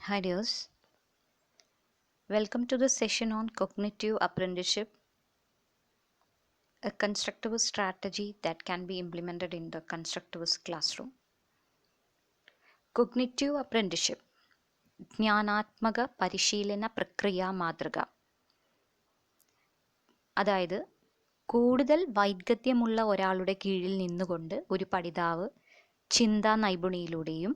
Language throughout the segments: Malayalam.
Hi dears, welcome to the session on cognitive apprenticeship, a constructivist strategy that can be implemented in the constructivist classroom. Cognitive apprenticeship, ജ്ഞാനാത്മക പരിശീലന പ്രക്രിയ മാതൃക. അതായത് കൂടുതൽ വൈദഗ്ധ്യമുള്ള ഒരാളുടെ കീഴിൽ നിന്നുകൊണ്ട് ഒരു പഠിതാവ് ചിന്താ നൈപുണിയിലൂടെയും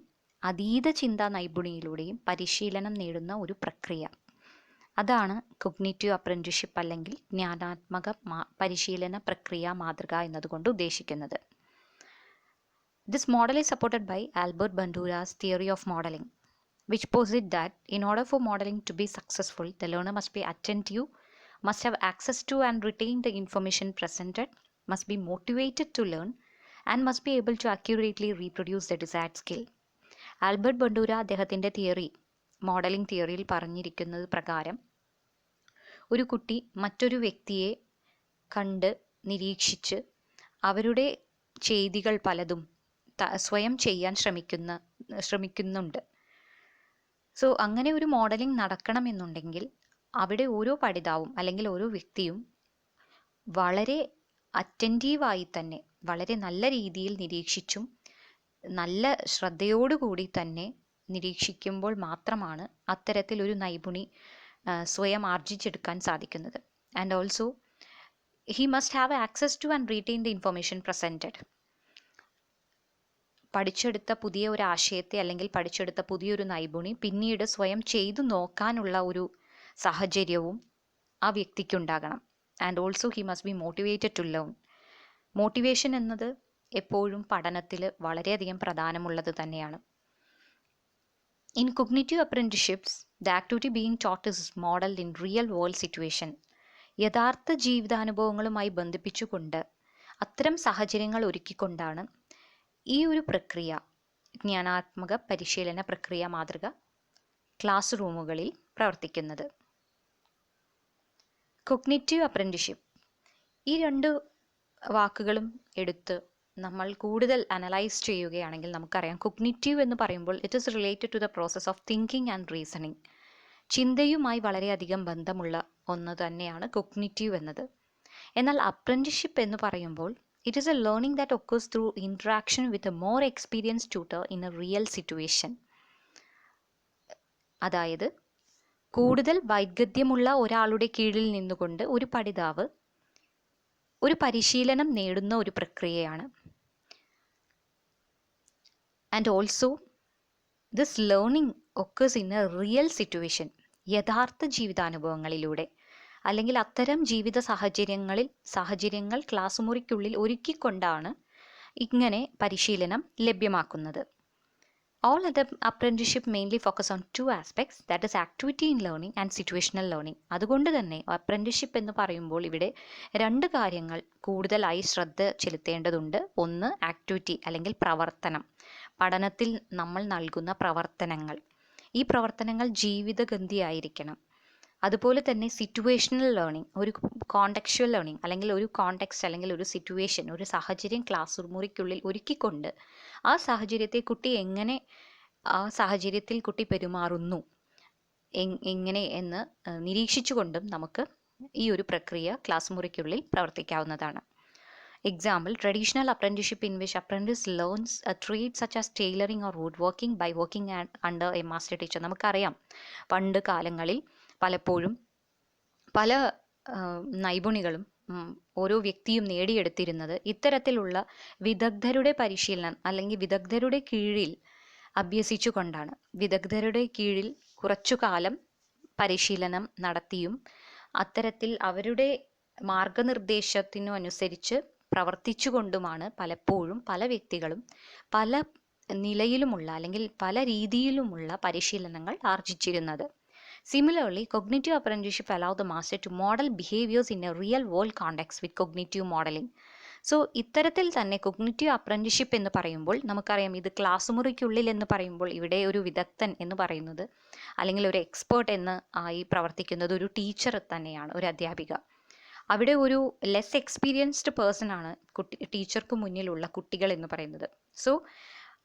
അതീത ചിന്താ നൈപുണിയിലൂടെയും പരിശീലനം നേടുന്ന ഒരു പ്രക്രിയ. അതാണ് കൊഗ്നിറ്റീവ് അപ്രന്റീസ്ഷിപ്പ് അല്ലെങ്കിൽ ജ്ഞാനാത്മക പരിശീലന പ്രക്രിയ മാതൃക എന്നതുകൊണ്ട് ഉദ്ദേശിക്കുന്നത്. This model is supported by Albert Bandura's theory of modeling, which posits that in order for modeling to be successful, the learner must be attentive, must have access to and retain the information presented, must be motivated to learn, and must be able to accurately reproduce the desired skill. Albert Bandura അദ്ദേഹത്തിൻ്റെ മോഡലിംഗ് തിയറിയിൽ പറഞ്ഞിരിക്കുന്നത് പ്രകാരം ഒരു കുട്ടി മറ്റൊരു വ്യക്തിയെ കണ്ട് നിരീക്ഷിച്ച് അവരുടെ ചെയ്തികൾ പലതും സ്വയം ചെയ്യാൻ ശ്രമിക്കുന്നുണ്ട്. സോ അങ്ങനെ ഒരു മോഡലിംഗ് നടക്കണമെന്നുണ്ടെങ്കിൽ അവിടെ ഓരോ പഠിതാവും അല്ലെങ്കിൽ ഓരോ വ്യക്തിയും വളരെ അറ്റൻറ്റീവായി തന്നെ വളരെ നല്ല രീതിയിൽ നിരീക്ഷിച്ചും നല്ല ശ്രദ്ധയോടുകൂടി തന്നെ നിരീക്ഷിക്കുമ്പോൾ മാത്രമാണ് അത്തരത്തിലൊരു നൈപുണി സ്വയം ആർജിച്ചെടുക്കാൻ സാധിക്കുന്നത്. And also he must have access to and retain the information presented. പഠിച്ചെടുത്ത പുതിയ ഒരു ആശയത്തെ അല്ലെങ്കിൽ പഠിച്ചെടുത്ത പുതിയൊരു നൈപുണി പിന്നീട് സ്വയം ചെയ്തു നോക്കാനുള്ള ഒരു സാഹചര്യവും ആ വ്യക്തിക്കുണ്ടാകണം. And also he must be motivated to learn. Motivation എന്നത് എപ്പോഴും പഠനത്തിൽ വളരെയധികം പ്രധാനമുള്ളത് തന്നെയാണ്. In cognitive apprenticeships, the activity being taught is modeled in real world situation. യഥാർത്ഥ ജീവിതാനുഭവങ്ങളുമായി ബന്ധിപ്പിച്ചുകൊണ്ട് അത്തരം സാഹചര്യങ്ങൾ ഒരുക്കിക്കൊണ്ടാണ് ഈ ഒരു പ്രക്രിയ, ജ്ഞാനാത്മക പരിശീലന പ്രക്രിയ മാതൃക ക്ലാസ് റൂമുകളിൽ പ്രവർത്തിക്കുന്നത്. കൊഗ്നിറ്റീവ് അപ്രന്റീസ്ഷിപ്പ്, ഈ രണ്ട് വാക്കുകളും എടുത്ത് നമ്മൾ കൂടുതൽ അനലൈസ് ചെയ്യുകയാണെങ്കിൽ നമുക്കറിയാം, കൊഗ്നിറ്റീവ് എന്ന് പറയുമ്പോൾ it is related to the process of thinking and reasoning. ചിന്തയുമായി വളരെയധികം ബന്ധമുള്ള ഒന്ന് തന്നെയാണ് കൊഗ്നിറ്റീവ് എന്നത്. എന്നാൽ അപ്രന്റീസ്ഷിപ്പ് എന്ന് പറയുമ്പോൾ it is A learning that occurs through interaction with a more experience tutor in A real situation. അതായത് കൂടുതൽ വൈദഗ്ധ്യമുള്ള ഒരാളുടെ കീഴിൽ നിന്നുകൊണ്ട് ഒരു പഠിതാവ് ഒരു പരിശീലനം നേടുന്ന ഒരു പ്രക്രിയയാണ്. And also this learning occurs in A real situation. യഥാർത്ഥ ജീവിതാനുഭവങ്ങളിലൂടെ അല്ലെങ്കിൽ അത്തരം ജീവിത സാഹചര്യങ്ങൾ ക്ലാസ് മുറിക്കുള്ളിൽ ഒരുക്കിക്കൊണ്ടാണ് ഇങ്ങനെ പരിശീലനം ലഭ്യമാക്കുന്നത്. All other apprenticeship mainly focus on two aspects, that is activity in learning and situational learning. അതുകൊണ്ട് തന്നെ അപ്രന്റീസ്ഷിപ്പ് എന്ന് പറയുമ്പോൾ ഇവിടെ രണ്ട് കാര്യങ്ങൾ കൂടുതലായി ശ്രദ്ധ ചെലുത്തേണ്ടതുണ്ട്. ഒന്ന് ആക്ടിവിറ്റി അല്ലെങ്കിൽ പ്രവർത്തനം, പഠനത്തിൽ നമ്മൾ നൽകുന്ന പ്രവർത്തനങ്ങൾ. ഈ പ്രവർത്തനങ്ങൾ ജീവിതഗന്ധിയായിരിക്കണം. അതുപോലെ തന്നെ സിറ്റുവേഷണൽ ലേണിംഗ്, ഒരു കോണ്ടെക്സ്ച്വൽ ലേണിംഗ് അല്ലെങ്കിൽ ഒരു കോണ്ടെക്സ്റ്റ് അല്ലെങ്കിൽ ഒരു സിറ്റുവേഷൻ, ഒരു സാഹചര്യം ക്ലാസ് മുറിക്കുള്ളിൽ ഒരുക്കിക്കൊണ്ട് ആ സാഹചര്യത്തെ കുട്ടി എങ്ങനെ ആ സാഹചര്യത്തിൽ കുട്ടി പെരുമാറുന്നു എങ്ങനെ എന്ന് നിരീക്ഷിച്ചുകൊണ്ടും നമുക്ക് ഈ ഒരു പ്രക്രിയ ക്ലാസ് മുറിക്കുള്ളിൽ പ്രവർത്തിക്കാവുന്നതാണ്. Example, traditional apprenticeship in which apprentice learns a trade such as tailoring or woodworking by working under a master teacher. നമുക്കറിയാം, പണ്ട് കാലങ്ങളിൽ പലപ്പോഴും പല നൈപുണികളും ഓരോ വ്യക്തിയും നേടിയെടുത്തിരുന്നത് ഇത്തരത്തിലുള്ള വിദഗ്ധരുടെ പരിശീലനം അല്ലെങ്കിൽ വിദഗ്ധരുടെ കീഴിൽ അഭ്യസിച്ചു കൊണ്ടാണ്. വിദഗ്ധരുടെ കീഴിൽ കുറച്ചു കാലം പരിശീലനം നടത്തിയും അത്തരത്തിൽ അവരുടെ മാർഗനിർദ്ദേശത്തിനു അനുസരിച്ച് പ്രവർത്തിച്ചു കൊണ്ടുമാണ് പലപ്പോഴും പല വ്യക്തികളും പല നിലയിലുമുള്ള അല്ലെങ്കിൽ പല രീതിയിലുമുള്ള പരിശീലനങ്ങൾ ആർജിച്ചിരുന്നത്. Similarly, cognitive apprenticeship allows the master to model behaviors in a real world context with cognitive modeling. So ഇത്തരത്തിൽ തന്നെ കൊഗ്നിറ്റീവ് അപ്രന്റീസ്ഷിപ്പ് എന്ന് പറയുമ്പോൾ നമുക്കറിയാം, ഇത് ക്ലാസ് മുറിക്കുള്ളിൽ എന്ന് പറയുമ്പോൾ ഇവിടെ ഒരു വിദഗ്ധൻ എന്ന് പറയുന്നത് അല്ലെങ്കിൽ ഒരു എക്സ്പേർട്ട് എന്ന് ആയി പ്രവർത്തിക്കുന്നത് ഒരു ടീച്ചർ തന്നെയാണ്, ഒരു അധ്യാപിക. അവിടെ ഒരു ലെസ് എക്സ്പീരിയൻസ്ഡ് പേഴ്സൺ ആണ് ടീച്ചർക്ക് മുന്നിലുള്ള കുട്ടികൾ എന്ന് പറയുന്നത്. സോ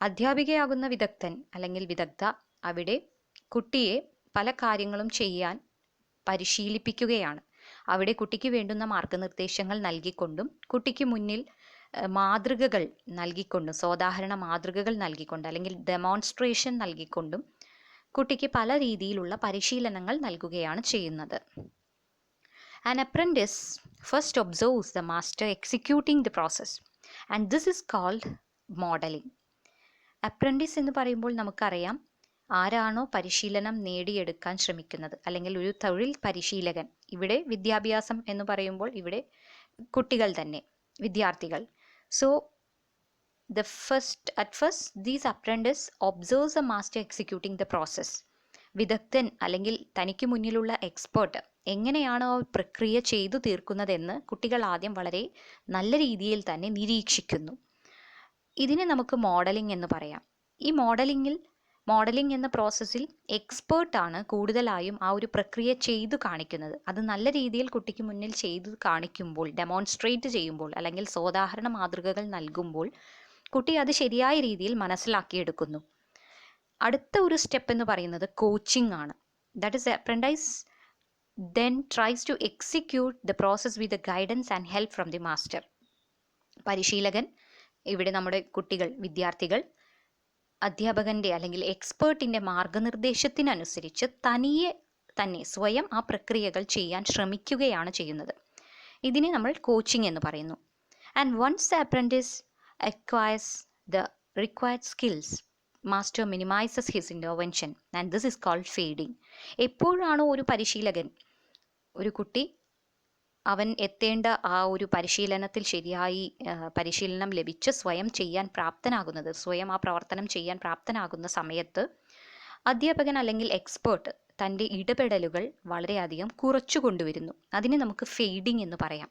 അധ്യാപികയാകുന്ന വിദഗ്ധൻ അല്ലെങ്കിൽ വിദഗ്ധ അവിടെ കുട്ടിയെ പല കാര്യങ്ങളും ചെയ്യാൻ പരിശീലിപ്പിക്കുകയാണ്. അവിടെ കുട്ടിക്ക് വേണ്ടുന്ന മാർഗനിർദ്ദേശങ്ങൾ നൽകിക്കൊണ്ടും കുട്ടിക്ക് മുന്നിൽ മാതൃകകൾ നൽകിക്കൊണ്ടും, സാധാരണ മാതൃകകൾ നൽകിക്കൊണ്ട് അല്ലെങ്കിൽ ഡെമോൺസ്ട്രേഷൻ നൽകിക്കൊണ്ടും കുട്ടിക്ക് പല രീതിയിലുള്ള പരിശീലനങ്ങൾ നൽകുകയാണ് ചെയ്യുന്നത്. An apprentice first observes the master executing the process and this is called modeling. Apprentice എന്ന് പറയുമ്പോൾ നമുക്കറിയാം, ആരാണോ പരിശീലനം നേടിയെടുക്കാൻ ശ്രമിക്കുന്നത് അല്ലെങ്കിൽ ഒരു തൊഴിൽ പരിശീലകൻ, ഇവിടെ വിദ്യാഭ്യാസം എന്ന് പറയുമ്പോൾ ഇവിടെ കുട്ടികൾ തന്നെ, വിദ്യാർത്ഥികൾ. So at first these apprentice observes a master executing the process. വിദഗ്ധൻ അല്ലെങ്കിൽ തനിക്ക് മുന്നിലുള്ള എക്സ്പേർട്ട് എങ്ങനെയാണോ പ്രക്രിയ ചെയ്തു തീർക്കുന്നതെന്ന് കുട്ടികൾ ആദ്യം വളരെ നല്ല രീതിയിൽ തന്നെ നിരീക്ഷിക്കുന്നു. ഇതിനെ നമുക്ക് മോഡലിംഗ് എന്ന് പറയാം. ഈ മോഡലിംഗ് എന്ന പ്രോസസ്സിൽ എക്സ്പേർട്ടാണ് കൂടുതലായും ആ ഒരു പ്രക്രിയ ചെയ്തു കാണിക്കുന്നത്. അത് നല്ല രീതിയിൽ കുട്ടിക്ക് മുന്നിൽ ചെയ്തു കാണിക്കുമ്പോൾ, ഡെമോൺസ്ട്രേറ്റ് ചെയ്യുമ്പോൾ അല്ലെങ്കിൽ സോദാഹരണ മാതൃകകൾ നൽകുമ്പോൾ കുട്ടി അത് ശരിയായ രീതിയിൽ മനസ്സിലാക്കിയെടുക്കുന്നു. അടുത്ത ഒരു സ്റ്റെപ്പ് എന്ന് പറയുന്നത് കോച്ചിങ് ആണ്. That is apprentice then tries to execute the process with the guidance and help from the master. പരിശീലകൻ, ഇവിടെ നമ്മുടെ കുട്ടികൾ, വിദ്യാർത്ഥികൾ അധ്യാപകൻ്റെ അല്ലെങ്കിൽ എക്സ്പേർട്ടിൻ്റെ മാർഗനിർദ്ദേശത്തിനനുസരിച്ച് തനിയെ തന്നെ സ്വയം ആ പ്രക്രിയകൾ ചെയ്യാൻ ശ്രമിക്കുകയാണ് ചെയ്യുന്നത്. ഇതിനെ നമ്മൾ കോച്ചിങ് എന്ന് പറയുന്നു. And once the apprentice acquires the required skills, master minimizes his intervention and this is called fading. എപ്പോഴാണോ ഒരു പരിശീലകൻ, ഒരു കുട്ടി അവൻ എത്തേണ്ട ആ ഒരു പരിശീലനത്തിൽ ശരിയായി പരിശീലനം ലഭിച്ച് സ്വയം ചെയ്യാൻ പ്രാപ്തനാകുന്നത്, സ്വയം ആ പ്രവർത്തനം ചെയ്യാൻ പ്രാപ്തനാകുന്ന സമയത്ത് അധ്യാപകൻ അല്ലെങ്കിൽ എക്സ്പേർട്ട് തൻ്റെ ഇടപെടലുകൾ വളരെയധികം കുറച്ചു കൊണ്ടുവരുന്നു. അതിനെ നമുക്ക് ഫെയ്ഡിങ് എന്ന് പറയാം.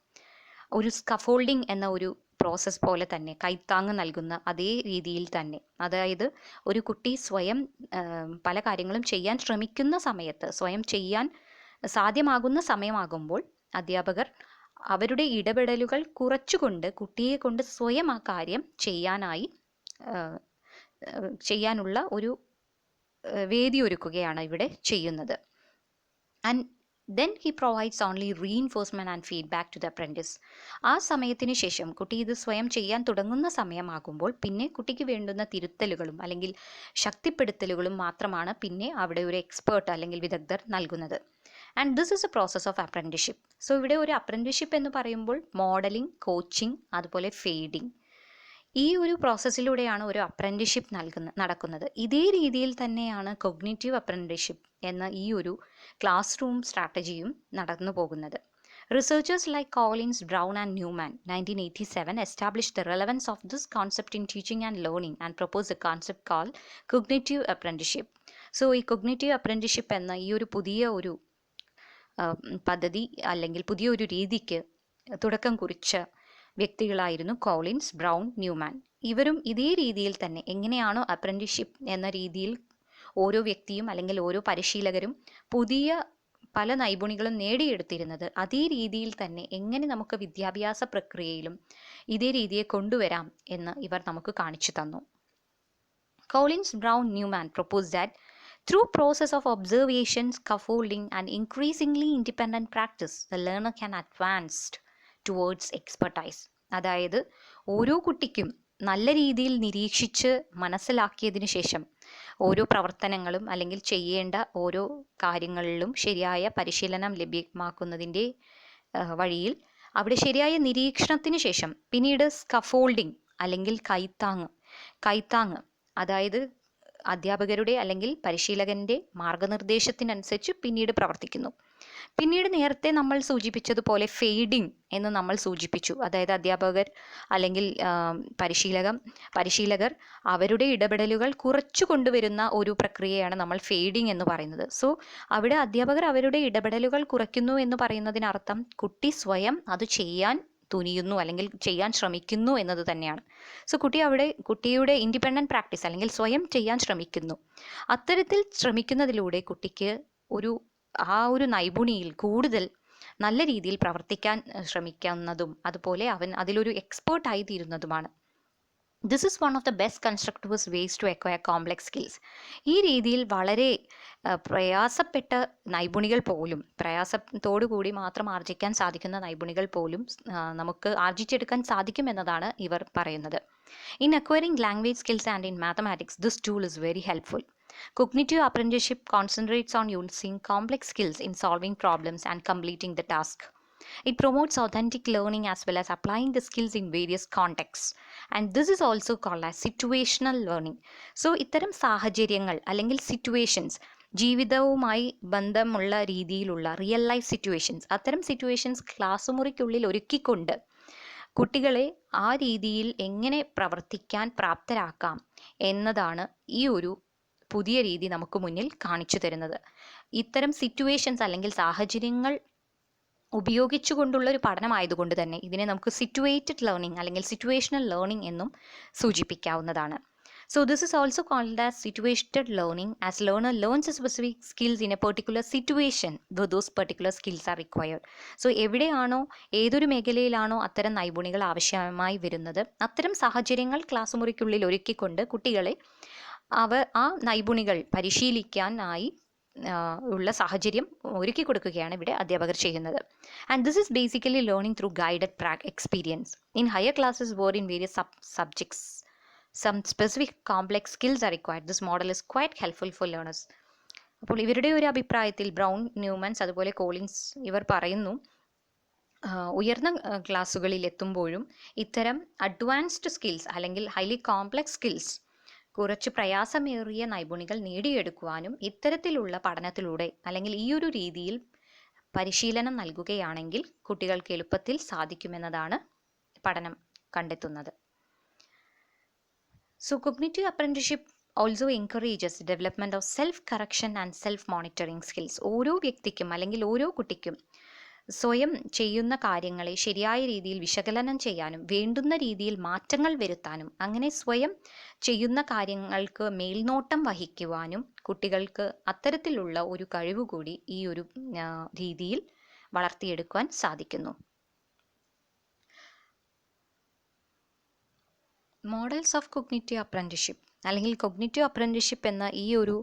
ഒരു സ്കഫോൾഡിങ് എന്ന ഒരു പ്രോസസ്സ് പോലെ തന്നെ, കൈത്താങ്ങ് നൽകുന്ന അതേ രീതിയിൽ തന്നെ, അതായത് ഒരു കുട്ടി സ്വയം പല കാര്യങ്ങളും ചെയ്യാൻ ശ്രമിക്കുന്ന സമയത്ത്, സ്വയം ചെയ്യാൻ സാധ്യമാകുന്ന സമയമാകുമ്പോൾ അധ്യാപകർ അവരുടെ ഇടപെടലുകൾ കുറച്ചുകൊണ്ട് കുട്ടിയെ കൊണ്ട് സ്വയം ആ കാര്യം ചെയ്യാനുള്ള ഒരു വേദി ഒരുക്കുകയാണ് ഇവിടെ ചെയ്യുന്നത്. And then he provides only reinforcement and feedback to the apprentice. ആ സമയത്തിന് ശേഷം കുട്ടി ഇത് സ്വയം ചെയ്യാൻ തുടങ്ങുന്ന സമയമാകുമ്പോൾ പിന്നെ കുട്ടിക്ക് വേണ്ടുന്ന തിരുത്തലുകളും അല്ലെങ്കിൽ ശക്തിപ്പെടുത്തലുകളും മാത്രമാണ് പിന്നെ അവിടെ ഒരു എക്സ്പേർട്ട് അല്ലെങ്കിൽ വിദഗ്ധർ നൽകുന്നത്. And this is A process of apprenticeship. So ഇവിടെ ഒരു അപ്രൻറ്റിഷിപ്പ് എന്ന് പറയുമ്പോൾ മോഡലിംഗ്, കോച്ചിങ്, അതുപോലെ ഫെയ്ഡിങ്, ഈ ഒരു പ്രോസസ്സിലൂടെയാണ് ഒരു അപ്രൻറ്റിഷിപ്പ് നടക്കുന്നത്. ഇതേ രീതിയിൽ തന്നെയാണ് കൊഗ്നിറ്റീവ് അപ്രൻറ്റിഷിപ്പ് എന്ന ഈ ഒരു ക്ലാസ് റൂം സ്ട്രാറ്റജിയും നടന്നു പോകുന്നത്. Researchers like Collins, Brown and Newman 1987 established the relevance of this concept in teaching and learning and proposed a concept called cognitive apprenticeship. So ഈ cognitive apprenticeship എന്ന ഈ ഒരു പുതിയ ഒരു പദ്ധതി അല്ലെങ്കിൽ പുതിയൊരു രീതിക്ക് തുടക്കം കുറിച്ച വ്യക്തികളായിരുന്നു കോളിൻസ്, ബ്രൗൺ, ന്യൂമാൻ. ഇവരും ഇതേ രീതിയിൽ തന്നെ എങ്ങനെയാണോ അപ്രൻറ്റിഷിപ്പ് എന്ന രീതിയിൽ ഓരോ വ്യക്തിയും അല്ലെങ്കിൽ ഓരോ പരിശീലകരും പുതിയ പല നൈപുണികളും നേടിയെടുത്തിരുന്നത്, അതേ രീതിയിൽ തന്നെ എങ്ങനെ നമുക്ക് വിദ്യാഭ്യാസ പ്രക്രിയയിലും ഇതേ രീതിയെ കൊണ്ടുവരാം എന്ന് ഇവർ നമുക്ക് കാണിച്ചു തന്നു. Collins, Brown, Newman proposed that through process of observation, scaffolding and increasingly independent practice, the learner can advance towards expertise. അതായത് ഓരോ കുട്ടിക്കും നല്ല രീതിയിൽ നിരീക്ഷിച്ച് മനസ്സിലാക്കിയതിനു ശേഷം ഓരോ പ്രവർത്തനങ്ങളും അല്ലെങ്കിൽ ചെയ്യേണ്ട ഓരോ കാര്യങ്ങളിലും ശരിയായ പരിശീലനം ലഭ്യമാക്കുന്നതിൻ്റെ വഴിയിൽ അവിടെ ശരിയായ നിരീക്ഷണത്തിന് ശേഷം പിന്നീട് സ്കഫോൾഡിംഗ് അല്ലെങ്കിൽ കൈത്താങ്ങ് അതായത് അധ്യാപകരുടെ അല്ലെങ്കിൽ പരിശീലകൻ്റെ മാർഗനിർദ്ദേശത്തിനനുസരിച്ച് പിന്നീട് പ്രവർത്തിക്കുന്നു. പിന്നീട് നേരത്തെ നമ്മൾ സൂചിപ്പിച്ചതുപോലെ ഫെയ്ഡിങ് എന്ന് നമ്മൾ സൂചിപ്പിച്ചു. അതായത് അധ്യാപകർ അല്ലെങ്കിൽ പരിശീലകർ അവരുടെ ഇടപെടലുകൾ കുറച്ചു കൊണ്ടുവരുന്ന ഒരു പ്രക്രിയയാണ് നമ്മൾ ഫെയ്ഡിങ് എന്ന് പറയുന്നത്. സോ അവിടെ അധ്യാപകർ അവരുടെ ഇടപെടലുകൾ കുറയ്ക്കുന്നു എന്ന് പറയുന്നതിനർത്ഥം കുട്ടി സ്വയം അത് ചെയ്യാൻ തുനിയുന്നു അല്ലെങ്കിൽ ചെയ്യാൻ ശ്രമിക്കുന്നു എന്നത് തന്നെയാണ്. സോ കുട്ടിയുടെ ഇൻഡിപെൻഡൻറ്റ് പ്രാക്ടീസ് അല്ലെങ്കിൽ സ്വയം ചെയ്യാൻ ശ്രമിക്കുന്നു. അത്തരത്തിൽ ശ്രമിക്കുന്നതിലൂടെ കുട്ടിക്ക് ആ ഒരു നൈപുണിയിൽ കൂടുതൽ നല്ല രീതിയിൽ പ്രവർത്തിക്കാൻ ശ്രമിക്കുന്നതും അതുപോലെ അവൻ അതിലൊരു എക്സ്പേർട്ടായി തീരുന്നതുമാണ്. This is one of the best constructives ways to acquire complex skills. ഈ രീതിയിൽ വളരെ പ്രയാസപ്പെട്ട നൈപുണികൾ പോലും, പ്രയാസത്തോടു കൂടി മാത്രം ആർജിക്കാൻ സാധിക്കുന്ന നൈപുണികൾ പോലും നമുക്ക് ആർജിച്ചെടുക്കാൻ സാധിക്കുമെന്നതാണ് ഇവർ പറയുന്നത്. In acquiring language skills and in mathematics, this tool is very helpful. Cognitive apprenticeship concentrates on using complex skills in solving problems and completing the task. It promotes authentic learning as well as applying the skills in various contexts. And this is also called as situational learning. So, ഇത്തരം സാഹചര്യങ്ങൾ അല്ലെങ്കിൽ സിറ്റുവേഷൻസ്, ജീവിതവുമായി ബന്ധമുള്ള രീതിയിലുള്ള റിയൽ ലൈഫ് സിറ്റുവേഷൻസ്, അത്തരം സിറ്റുവേഷൻസ് ക്ലാസ് മുറിക്കുള്ളിൽ ഒരുക്കിക്കൊണ്ട് കുട്ടികളെ ആ രീതിയിൽ എങ്ങനെ പ്രവർത്തിക്കാൻ പ്രാപ്തരാക്കാം എന്നതാണ് ഈ ഒരു പുതിയ രീതി നമുക്ക് മുന്നിൽ കാണിച്ചു തരുന്നത്. ഇത്തരം സിറ്റുവേഷൻസ് അല്ലെങ്കിൽ സാഹചര്യങ്ങൾ ഉപയോഗിച്ചുകൊണ്ടുള്ള ഒരു പഠനമായതുകൊണ്ട് തന്നെ ഇതിനെ നമുക്ക് സിറ്റുവേറ്റഡ് ലേണിംഗ് അല്ലെങ്കിൽ സിറ്റുവേഷണൽ ലേണിംഗ് എന്നും സൂചിപ്പിക്കാവുന്നതാണ്. So this is also called as situated learning, as learner learns a specific skills in a particular situation where those particular skills are required. So എവിടെയാണോ ഏതൊരു മേഖലയിലാണോ അത്തരം നൈപുണികൾ ആവശ്യമായി വരുന്നത് അത്തരം സാഹചര്യങ്ങൾ ക്ലാസ് മുറിക്കുള്ളിൽ ഒരുക്കിക്കൊണ്ട് കുട്ടികളെ ആ നൈപുണികൾ പരിശീലിക്കാനായി ഉള്ള സാഹചര്യം ഒരുക്കി കൊടുക്കുകയാണ് ഇവിടെ അധ്യാപകർ ചെയ്യുന്നത്. And this is basically learning through guided experience. In higher classes where in various subjects some specific complex skills are required. This model is quite helpful for learners. അപ്പോൾ ഇവരുടെ ഒരു അഭിപ്രായത്തിൽ ബ്രൗൺ, ന്യൂമൻസ് അതുപോലെ കോളിൻസ് ഇവർ പറയുന്നു ഉയർന്ന ക്ലാസ്സുകളിൽ എത്തുമ്പോഴും ഇത്തരം അഡ്വാൻസ്ഡ് സ്കിൽസ് അല്ലെങ്കിൽ ഹൈലി കോംപ്ലക്സ് സ്കിൽസ് കുറച്ച് പ്രയാസമേറിയ നൈപുണികൾ നേടിയെടുക്കുവാനും ഇത്തരത്തിലുള്ള പഠനത്തിലൂടെ അല്ലെങ്കിൽ ഈ ഒരു രീതിയിൽ പരിശീലനം നൽകുകയാണെങ്കിൽ കുട്ടികൾക്ക് എളുപ്പത്തിൽ സാധിക്കുമെന്നതാണ് പഠനം കണ്ടെത്തുന്നത്. So cognitive apprenticeship also encourages the development of self-correction and self-monitoring skills. ഓരോ വ്യക്തിക്കും അല്ലെങ്കിൽ ഓരോ കുട്ടിക്കും സ്വയം ചെയ്യുന്ന കാര്യങ്ങളെ ശരിയായ രീതിയിൽ വിശകലനം ചെയ്യാനും വേണ്ടുന്ന രീതിയിൽ മാറ്റങ്ങൾ വരുത്താനും അങ്ങനെ സ്വയം ചെയ്യുന്ന കാര്യങ്ങൾക്ക് മേൽനോട്ടം വഹിക്കുവാനും കുട്ടികൾക്ക് അത്തരത്തിലുള്ള ഒരു കഴിവ് കൂടി ഈ ഒരു രീതിയിൽ വളർത്തിയെടുക്കുവാൻ സാധിക്കുന്നു. മോഡൽസ് ഓഫ് കൊഗ്നിറ്റീവ് അപ്രന്റിഷിപ്പ് അല്ലെങ്കിൽ കൊഗ്നിറ്റീവ് അപ്രന്റിഷിപ്പ് എന്ന ഈ ഒരു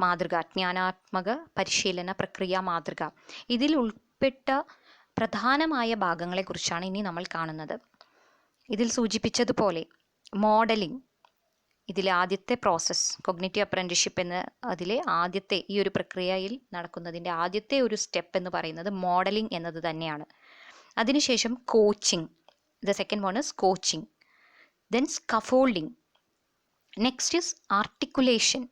മാതൃക, ജ്ഞാനാത്മക പരിശീലന പ്രക്രിയ മാതൃക, ഇതിൽ ഉൾപ്പെട്ട പ്രധാനമായ ഭാഗങ്ങളെക്കുറിച്ചാണ് ഇനി നമ്മൾ കാണുന്നത്. ഇതിൽ സൂചിപ്പിച്ചതുപോലെ മോഡലിംഗ് ഇതിലെ ആദ്യത്തെ പ്രോസസ്സ്, കൊഗ്നിറ്റീവ് അപ്രന്റിഷിപ്പ് എന്ന അതിലെ ആദ്യത്തെ ഈ ഒരു പ്രക്രിയയിൽ നടക്കുന്നതിൻ്റെ ആദ്യത്തെ ഒരു സ്റ്റെപ്പ് എന്ന് പറയുന്നത് മോഡലിംഗ് എന്നത് തന്നെയാണ്. അതിനുശേഷം coaching, the second one is coaching. Then scaffolding, next is articulation,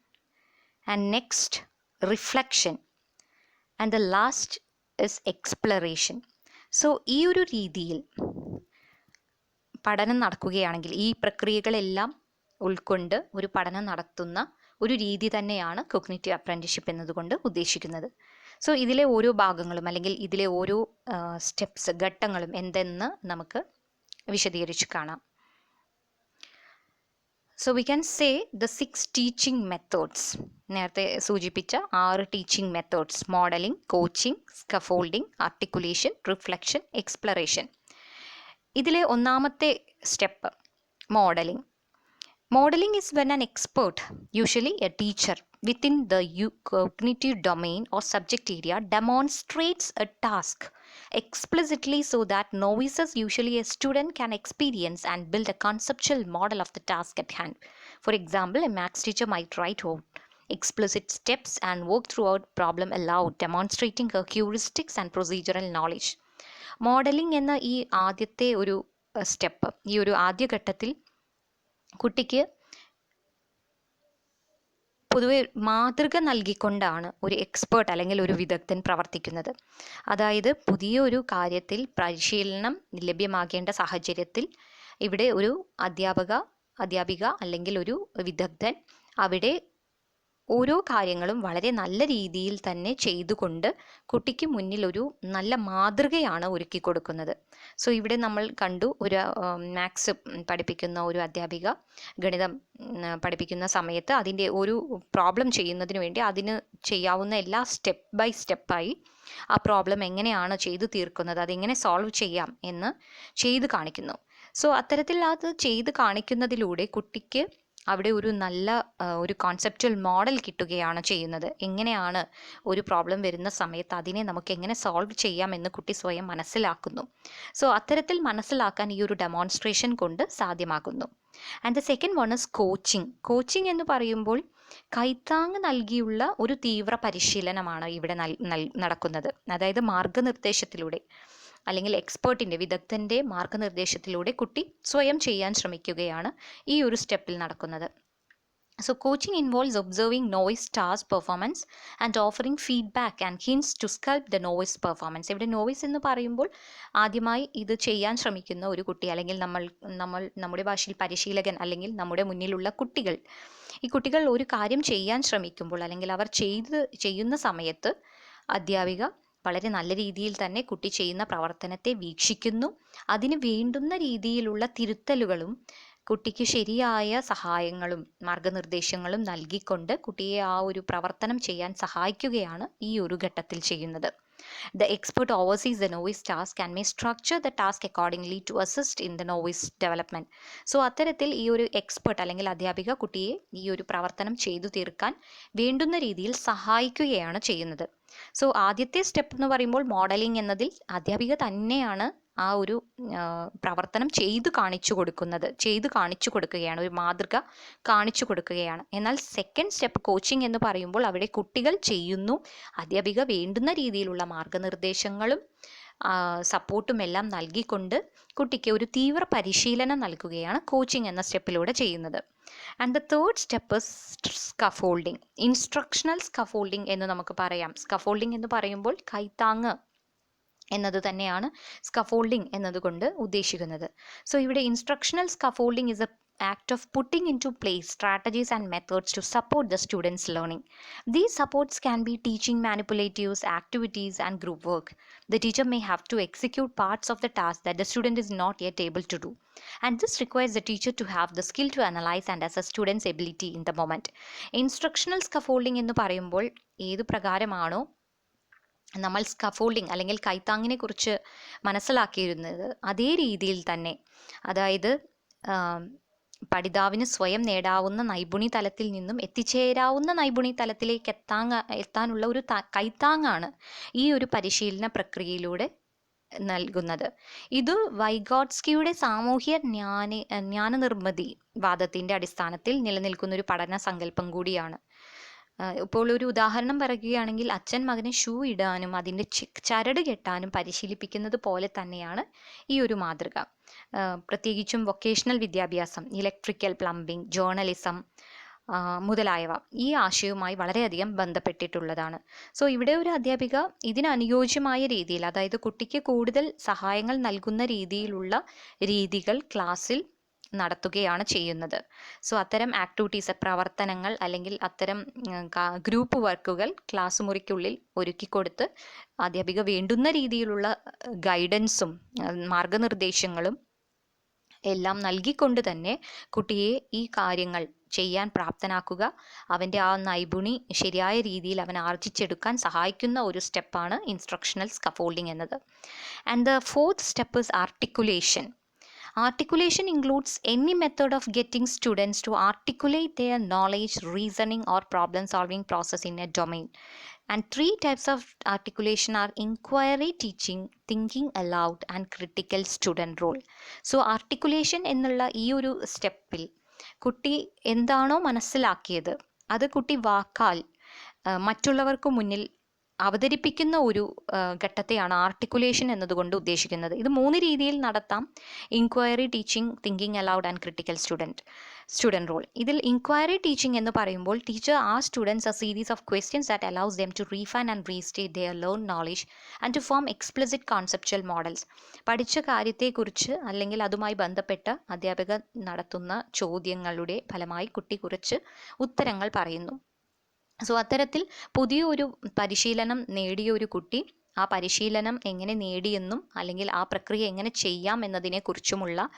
and next reflection, and the last is exploration. So ഈ ഒരു രീതിയിൽ പഠനം നടക്കുകയാണെങ്കിൽ ഈ പ്രക്രിയകളെല്ലാം ഉൾക്കൊണ്ട് ഒരു പഠനം നടത്തുന്ന ഒരു രീതി തന്നെയാണ് കൊഗ്നിറ്റീവ് അപ്രന്റിഷിപ്പ് എന്നതുകൊണ്ട് ഉദ്ദേശിക്കുന്നത്. സോ ഇതിലെ ഓരോ ഭാഗങ്ങളും അല്ലെങ്കിൽ ഇതിലെ ഓരോ സ്റ്റെപ്സ്, ഘട്ടങ്ങളും എന്തെന്ന് നമുക്ക് വിശദീകരിച്ച് കാണാം. So we can say the 6 teaching methods. നേരത്തെ സൂചിപ്പിച്ച 6 teaching methods: modelling, coaching, scaffolding, articulation, reflection, exploration. ഇതിലെ ഒന്നാമത്തെ step modelling. Modeling is when an expert, usually a teacher, within the cognitive domain or subject area demonstrates a task explicitly so that novices, usually a student, can experience and build a conceptual model of the task at hand. For example, a maths teacher might write out explicit steps and work throughout problem aloud, demonstrating her heuristics and procedural knowledge. Modelling എന്ന ഈ ആദ്യത്തെ ഒരു സ്റ്റെപ്പ്, ഈ ഒരു ആദ്യഘട്ടത്തിൽ കുട്ടിക്ക് പൊതുവെ മാതൃക നൽകിക്കൊണ്ടാണ് ഒരു എക്സ്പേർട്ട് അല്ലെങ്കിൽ ഒരു വിദഗ്ധൻ പ്രവർത്തിക്കുന്നത്. അതായത് പുതിയ ഒരു കാര്യത്തിൽ പരിശീലനം ലഭ്യമാകേണ്ട സാഹചര്യത്തിൽ ഇവിടെ ഒരു അധ്യാപിക അല്ലെങ്കിൽ ഒരു വിദഗ്ധൻ അവിടെ ഓരോ കാര്യങ്ങളും വളരെ നല്ല രീതിയിൽ തന്നെ ചെയ്തുകൊണ്ട് കുട്ടിക്ക് മുന്നിൽ ഒരു നല്ല മാതൃകയാണ് ഒരുക്കി കൊടുക്കുന്നത്. സോ ഇവിടെ നമ്മൾ കണ്ടു, ഒരു മാത്സ് പഠിപ്പിക്കുന്ന ഒരു അധ്യാപിക ഗണിതം പഠിപ്പിക്കുന്ന സമയത്ത് അതിൻ്റെ ഒരു പ്രോബ്ലം ചെയ്യുന്നതിന് വേണ്ടി അതിന് ചെയ്യാവുന്ന എല്ലാ സ്റ്റെപ്പ് ബൈ സ്റ്റെപ്പായി ആ പ്രോബ്ലം എങ്ങനെയാണ് ചെയ്തു തീർക്കുന്നത്, അതെങ്ങനെ സോൾവ് ചെയ്യാം എന്ന് ചെയ്ത് കാണിക്കുന്നു. സോ അത്തരത്തിൽ അത് ചെയ്ത് കാണിക്കുന്നതിലൂടെ കുട്ടിക്ക് അവിടെ ഒരു നല്ല ഒരു കോൺസെപ്റ്റുവൽ മോഡൽ കിട്ടുകയാണ് ചെയ്യുന്നത്. എങ്ങനെയാണ് ഒരു പ്രോബ്ലം വരുന്ന സമയത്ത് അതിനെ നമുക്ക് എങ്ങനെ സോൾവ് ചെയ്യാമെന്ന് കുട്ടി സ്വയം മനസ്സിലാക്കുന്നു. സോ അത്തരത്തിൽ മനസ്സിലാക്കാൻ ഈ ഒരു ഡെമോൺസ്ട്രേഷൻ കൊണ്ട് സാധ്യമാകുന്നു. And the second one is coaching. Coaching എന്ന് പറയുമ്പോൾ കൈത്താങ് നൽകിയുള്ള ഒരു തീവ്ര പരിശീലനമാണ് ഇവിടെ നടക്കുന്നത്. അതായത് മാർഗനിർദ്ദേശത്തിലൂടെ അല്ലെങ്കിൽ എക്സ്പേർട്ടിൻ്റെ, വിദഗ്ധൻ്റെ മാർഗനിർദ്ദേശത്തിലൂടെ കുട്ടി സ്വയം ചെയ്യാൻ ശ്രമിക്കുകയാണ് ഈ ഒരു സ്റ്റെപ്പിൽ നടക്കുന്നത്. So coaching involves observing novice stars performance and offering feedback and hints to sculpt the novice performance. ഇവിടെ നോവിസ് എന്ന് പറയുമ്പോൾ ആദ്യമായി ഇത് ചെയ്യാൻ ശ്രമിക്കുന്ന ഒരു കുട്ടി, അല്ലെങ്കിൽ നമ്മുടെ ഭാഷയിൽ പരിശീലകൻ, അല്ലെങ്കിൽ നമ്മുടെ മുന്നിലുള്ള കുട്ടികൾ, ഈ കുട്ടികൾ ഒരു കാര്യം ചെയ്യാൻ ശ്രമിക്കുമ്പോൾ അല്ലെങ്കിൽ അവർ ചെയ്യുന്ന സമയത്ത് അധ്യാപിക വളരെ നല്ല രീതിയിൽ തന്നെ കുട്ടി ചെയ്യുന്ന പ്രവർത്തനത്തെ വീക്ഷിക്കുന്നു. അതിന് വേണ്ടുന്ന രീതിയിലുള്ള തിരുത്തലുകളും കുട്ടിക്ക് ശരിയായ സഹായങ്ങളും മാർഗനിർദ്ദേശങ്ങളും നൽകിക്കൊണ്ട് കുട്ടിയെ ആ ഒരു പ്രവർത്തനം ചെയ്യാൻ സഹായിക്കുകയാണ് ഈ ഒരു ഘട്ടത്തിൽ ചെയ്യുന്നത്. The expert oversees the novice task and may structure the task accordingly to assist in the novice development. So അത്തരത്തിൽ ഈ ഒരു എക്സ്പെർട്ട് അല്ലെങ്കിൽ അധ്യാപിക കുട്ടിയെ ഈ ഒരു പ്രവർത്തനം ചെയ്തു തീർക്കാൻ വേണ്ടുന്ന രീതിയിൽ സഹായിക്കുകയാണ് ചെയ്യുന്നത്. സോ ആദ്യത്തെ സ്റ്റെപ്പ് എന്ന് പറയുമ്പോൾ മോഡലിംഗ് എന്നതിൽ അധ്യാപിക തന്നെയാണ് ആ ഒരു പ്രവർത്തനം ചെയ്തു കാണിച്ചു കൊടുക്കുകയാണ്, ഒരു മാതൃക കാണിച്ചു കൊടുക്കുകയാണ്. എന്നാൽ സെക്കൻഡ് സ്റ്റെപ്പ് കോച്ചിങ് എന്ന് പറയുമ്പോൾ അവിടെ കുട്ടികൾ ചെയ്യുന്നു, അധ്യാപിക വേണ്ടുന്ന രീതിയിലുള്ള മാർഗനിർദ്ദേശങ്ങളും സപ്പോർട്ടും എല്ലാം നൽകിക്കൊണ്ട് കുട്ടിക്ക് ഒരു തീവ്ര പരിശീലനം നൽകുകയാണ് കോച്ചിങ് എന്ന സ്റ്റെപ്പിലൂടെ ചെയ്യുന്നത്. And the third step scaffolding. Instructional scaffolding എന്ന് നമുക്ക് പറയാം. സ്കഫോൾഡിങ് എന്ന് പറയുമ്പോൾ കൈത്താങ് എന്നത് തന്നെയാണ് സ്കഫോൾഡിംഗ് എന്നതുകൊണ്ട് ഉദ്ദേശിക്കുന്നത്. സോ ഇവിടെ instructional scaffolding is A act of putting into place strategies and methods to support the students' learning. These supports can be teaching manipulatives, activities, and group work. The teacher may have to execute parts of the task that the student is not yet able to do, and this requires the teacher to have the skill to analyze and assess students' ability in the moment. Instructional scaffolding എന്ന് പറയുമ്പോൾ ഏത് പ്രകാരമാണോ നമ്മൾ സ്കഫോൾഡിംഗ് അല്ലെങ്കിൽ കൈത്താങ്ങിനെ കുറിച്ച് മനസ്സിലാക്കിയിരുന്നത് അതേ രീതിയിൽ തന്നെ, അതായത് പഠിതാവിന് സ്വയം നേടാവുന്ന നൈപുണി തലത്തിൽ നിന്നും എത്തിച്ചേരാവുന്ന നൈപുണി തലത്തിലേക്ക് എത്താനുള്ള ഒരു കൈത്താങ്ങാണ് ഈ ഒരു പരിശീലന പ്രക്രിയയിലൂടെ നൽകുന്നത്. ഇത് വൈഗോട്സ്കിയുടെ സാമൂഹ്യ ജ്ഞാനനിർമ്മിതി വാദത്തിൻ്റെ അടിസ്ഥാനത്തിൽ നിലനിൽക്കുന്ന ഒരു പഠന സങ്കല്പം കൂടിയാണ്. ഇപ്പോൾ ഒരു ഉദാഹരണം പറയുകയാണെങ്കിൽ, അച്ഛൻ മകനെ ഷൂ ഇടാനും അതിൻ്റെ ചരട് കെട്ടാനും പരിശീലിപ്പിക്കുന്നത് പോലെ തന്നെയാണ് ഈ ഒരു മാതൃക. പ്രത്യേകിച്ചും വൊക്കേഷണൽ വിദ്യാഭ്യാസം, ഇലക്ട്രിക്കൽ, പ്ലംബിംഗ്, ജേർണലിസം മുതലായവ ഈ ആശയവുമായി വളരെയധികം ബന്ധപ്പെട്ടിട്ടുള്ളതാണ്. സോ ഇവിടെ ഒരു അധ്യാപിക ഇതിന് അനുയോജ്യമായ രീതിയിൽ, അതായത് കുട്ടിക്ക് കൂടുതൽ സഹായങ്ങൾ നൽകുന്ന രീതിയിലുള്ള രീതികൾ ക്ലാസ്സിൽ നടത്തുകയാണ് ചെയ്യുന്നത്. സോ അത്തരം ആക്ടിവിറ്റീസ്, പ്രവർത്തനങ്ങൾ അല്ലെങ്കിൽ അത്തരം ഗ്രൂപ്പ് വർക്കുകൾ ക്ലാസ് മുറിക്കുള്ളിൽ ഒരുക്കിക്കൊടുത്ത് അധ്യാപിക വേണ്ടുന്ന രീതിയിലുള്ള ഗൈഡൻസും മാർഗനിർദ്ദേശങ്ങളും എല്ലാം നൽകിക്കൊണ്ട് തന്നെ കുട്ടിയെ ഈ കാര്യങ്ങൾ ചെയ്യാൻ പ്രാപ്തനാക്കുക, അവൻ്റെ ആ നൈപുണി ശരിയായ രീതിയിൽ അവൻ ആർജിച്ചെടുക്കാൻ സഹായിക്കുന്ന ഒരു സ്റ്റെപ്പാണ് ഇൻസ്ട്രക്ഷണൽ സ്കഫോൾഡിംഗ് എന്നത്. And the fourth step is articulation. Articulation includes any method of getting students to articulate their knowledge, reasoning, or problem-solving process in a domain. And three types of articulation are inquiry teaching, thinking aloud, and critical student role. So articulation എന്നുള്ള ഈ ഒരു സ്റ്റെപ്പിൽ കുട്ടി എന്താണോ മനസ്സിലാക്കിയത് അത് കുട്ടി വാക്കാൽ മറ്റുള്ളവർക്ക് മുന്നിൽ അവതരിപ്പിക്കുന്ന ഒരു ഘട്ടത്തെയാണ് ആർട്ടിക്കുലേഷൻ എന്നതുകൊണ്ട് ഉദ്ദേശിക്കുന്നത്. ഇത് 3 രീതിയിൽ നടത്താം: inquiry teaching, thinking aloud, and critical student role. ഇതിൽ ഇൻക്വയറി ടീച്ചിങ് എന്ന് പറയുമ്പോൾ ടീച്ചർ ആ students a series of questions that allows them to refine and restate their learn knowledge and to form explicit conceptual models. പഠിച്ച കാര്യത്തെക്കുറിച്ച് അല്ലെങ്കിൽ അതുമായി ബന്ധപ്പെട്ട് അധ്യാപകർ നടത്തുന്ന ചോദ്യങ്ങളുടെ ഫലമായി കുട്ടി കുറച്ച് ഉത്തരങ്ങൾ പറയുന്നു. സോ അത്തരത്തിൽ പുതിയൊരു പരിശീലനം നേടിയ ഒരു കുട്ടി ആ പരിശീലനം എങ്ങനെ നേടിയെന്നും അല്ലെങ്കിൽ ആ പ്രക്രിയ എങ്ങനെ ചെയ്യാം എന്നതിനെക്കുറിച്ചുമുള്ള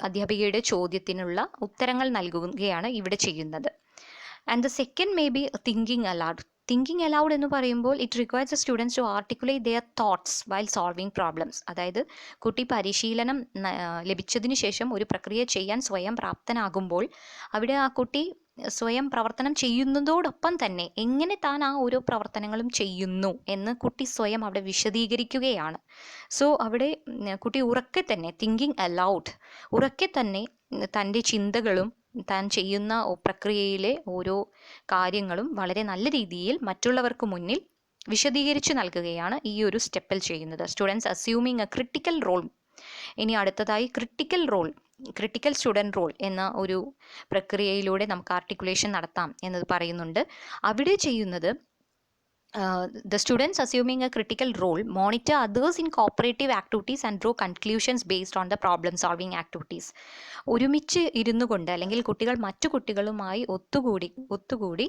അധ്യാപികയുടെ ചോദ്യത്തിനുള്ള ഉത്തരങ്ങൾ നൽകുകയാണ് ഇവിടെ ചെയ്യുന്നത്. And the second may be thinking aloud. Thinking aloud എന്ന് പറയുമ്പോൾ it requires the students to articulate their thoughts while solving problems. അതായത് കുട്ടി പരിശീലനം ലഭിച്ചതിന് ശേഷം ഒരു പ്രക്രിയ ചെയ്യാൻ സ്വയം പ്രാപ്തനാകുമ്പോൾ അവിടെ ആ കുട്ടി സ്വയം പ്രവർത്തനം ചെയ്യുന്നതോടൊപ്പം തന്നെ എങ്ങനെ താൻ ആ ഓരോ പ്രവർത്തനങ്ങളും ചെയ്യുന്നു എന്ന് കുട്ടി സ്വയം അവിടെ വിശദീകരിക്കുകയാണ്. സോ അവിടെ കുട്ടി ഉറക്കെ തന്നെ തിങ്കിങ് അലൗഡ്, ഉറക്കെ തന്നെ തൻ്റെ ചിന്തകളും താൻ ചെയ്യുന്ന പ്രക്രിയയിലെ ഓരോ കാര്യങ്ങളും വളരെ നല്ല രീതിയിൽ മറ്റുള്ളവർക്ക് മുന്നിൽ വിശദീകരിച്ച് നൽകുകയാണ് ഈ ഒരു സ്റ്റെപ്പിൽ ചെയ്യുന്നത്. Students assuming a critical role. ഇനി അടുത്തതായി ക്രിട്ടിക്കൽ സ്റ്റുഡൻറ് റോൾ എന്ന ഒരു പ്രക്രിയയിലൂടെ നമുക്ക് ആർട്ടിക്കുലേഷൻ നടത്താം എന്നത് പറയുന്നുണ്ട്. അവിടെ ചെയ്യുന്നത് the students assuming a critical role monitor others in cooperative activities and draw conclusions based on the problem solving activities. ഒരുമിച്ച് ഇരുന്നു കൊണ്ട് അല്ലെങ്കിൽ കുട്ടികൾ മറ്റു കുട്ടികളുമായി ഒത്തുകൂടി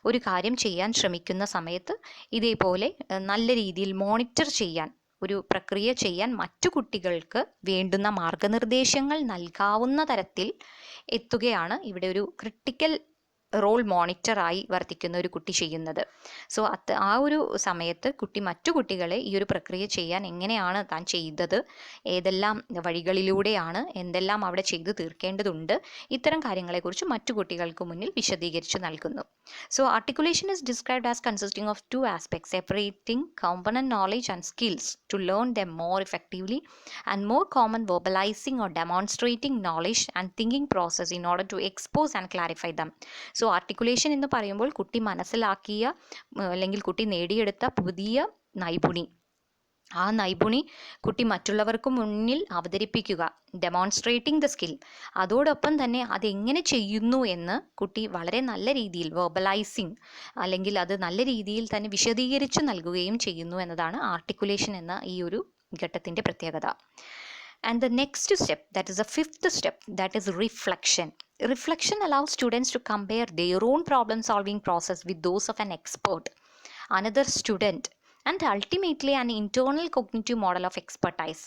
ഒരു കാര്യം ചെയ്യാൻ ശ്രമിക്കുന്ന സമയത്ത് ഇതേപോലെ നല്ല രീതിയിൽ മോണിറ്റർ ചെയ്യാൻ, ഒരു പ്രക്രിയ ചെയ്യാൻ മറ്റു കുട്ടികൾക്ക് വേണ്ടുന്ന മാർഗനിർദ്ദേശങ്ങൾ നൽകാവുന്ന തരത്തിൽ എത്തുകയാണ് ഇവിടെ ഒരു ക്രിട്ടിക്കൽ റോൾ മോണിറ്ററായി വർത്തിക്കുന്ന ഒരു കുട്ടി ചെയ്യുന്നത്. സോ ആ ഒരു സമയത്ത് കുട്ടി മറ്റു കുട്ടികളെ ഈ ഒരു പ്രക്രിയ ചെയ്യാൻ എങ്ങനെയാണ് താൻ ചെയ്തത്, ഏതെല്ലാം വഴികളിലൂടെയാണ്, എന്തെല്ലാം അവിടെ ചെയ്തു തീർക്കേണ്ടതുണ്ട്, ഇത്തരം കാര്യങ്ങളെക്കുറിച്ച് മറ്റു കുട്ടികൾക്ക് മുന്നിൽ വിശദീകരിച്ചു നൽകുന്നു. So articulation is described as consisting of 2 aspects, separating component knowledge and skills to learn them more effectively, and more common verbalizing or demonstrating knowledge and thinking process in order to expose and clarify them. So articulation എന്ന് പറയുമ്പോൾ കുട്ടി മനസ്സിലാക്കിയ അല്ലെങ്കിൽ കുട്ടി നേടിയെടുത്ത പുതിയ നൈപുണി, ആ നൈപുണി കുട്ടി മറ്റുള്ളവർക്ക് മുന്നിൽ അവതരിപ്പിക്കുക, ഡെമോൺസ്ട്രേറ്റിംഗ് ദ സ്കിൽ. അതോടൊപ്പം തന്നെ അതെങ്ങനെ ചെയ്യുന്നു എന്ന് കുട്ടി വളരെ നല്ല രീതിയിൽ വെർബലൈസിങ് അല്ലെങ്കിൽ അത് നല്ല രീതിയിൽ തന്നെ വിശദീകരിച്ചു നൽകുകയും ചെയ്യുന്നു എന്നതാണ് ആർട്ടിക്കുലേഷൻ എന്ന ഈ ഒരു ഘട്ടത്തിൻ്റെ പ്രത്യേകത. And the next step, that is the 5th step, that is reflection. Reflection allows students to compare their own problem solving process with those of an expert, another student, and ultimately an internal cognitive model of expertise.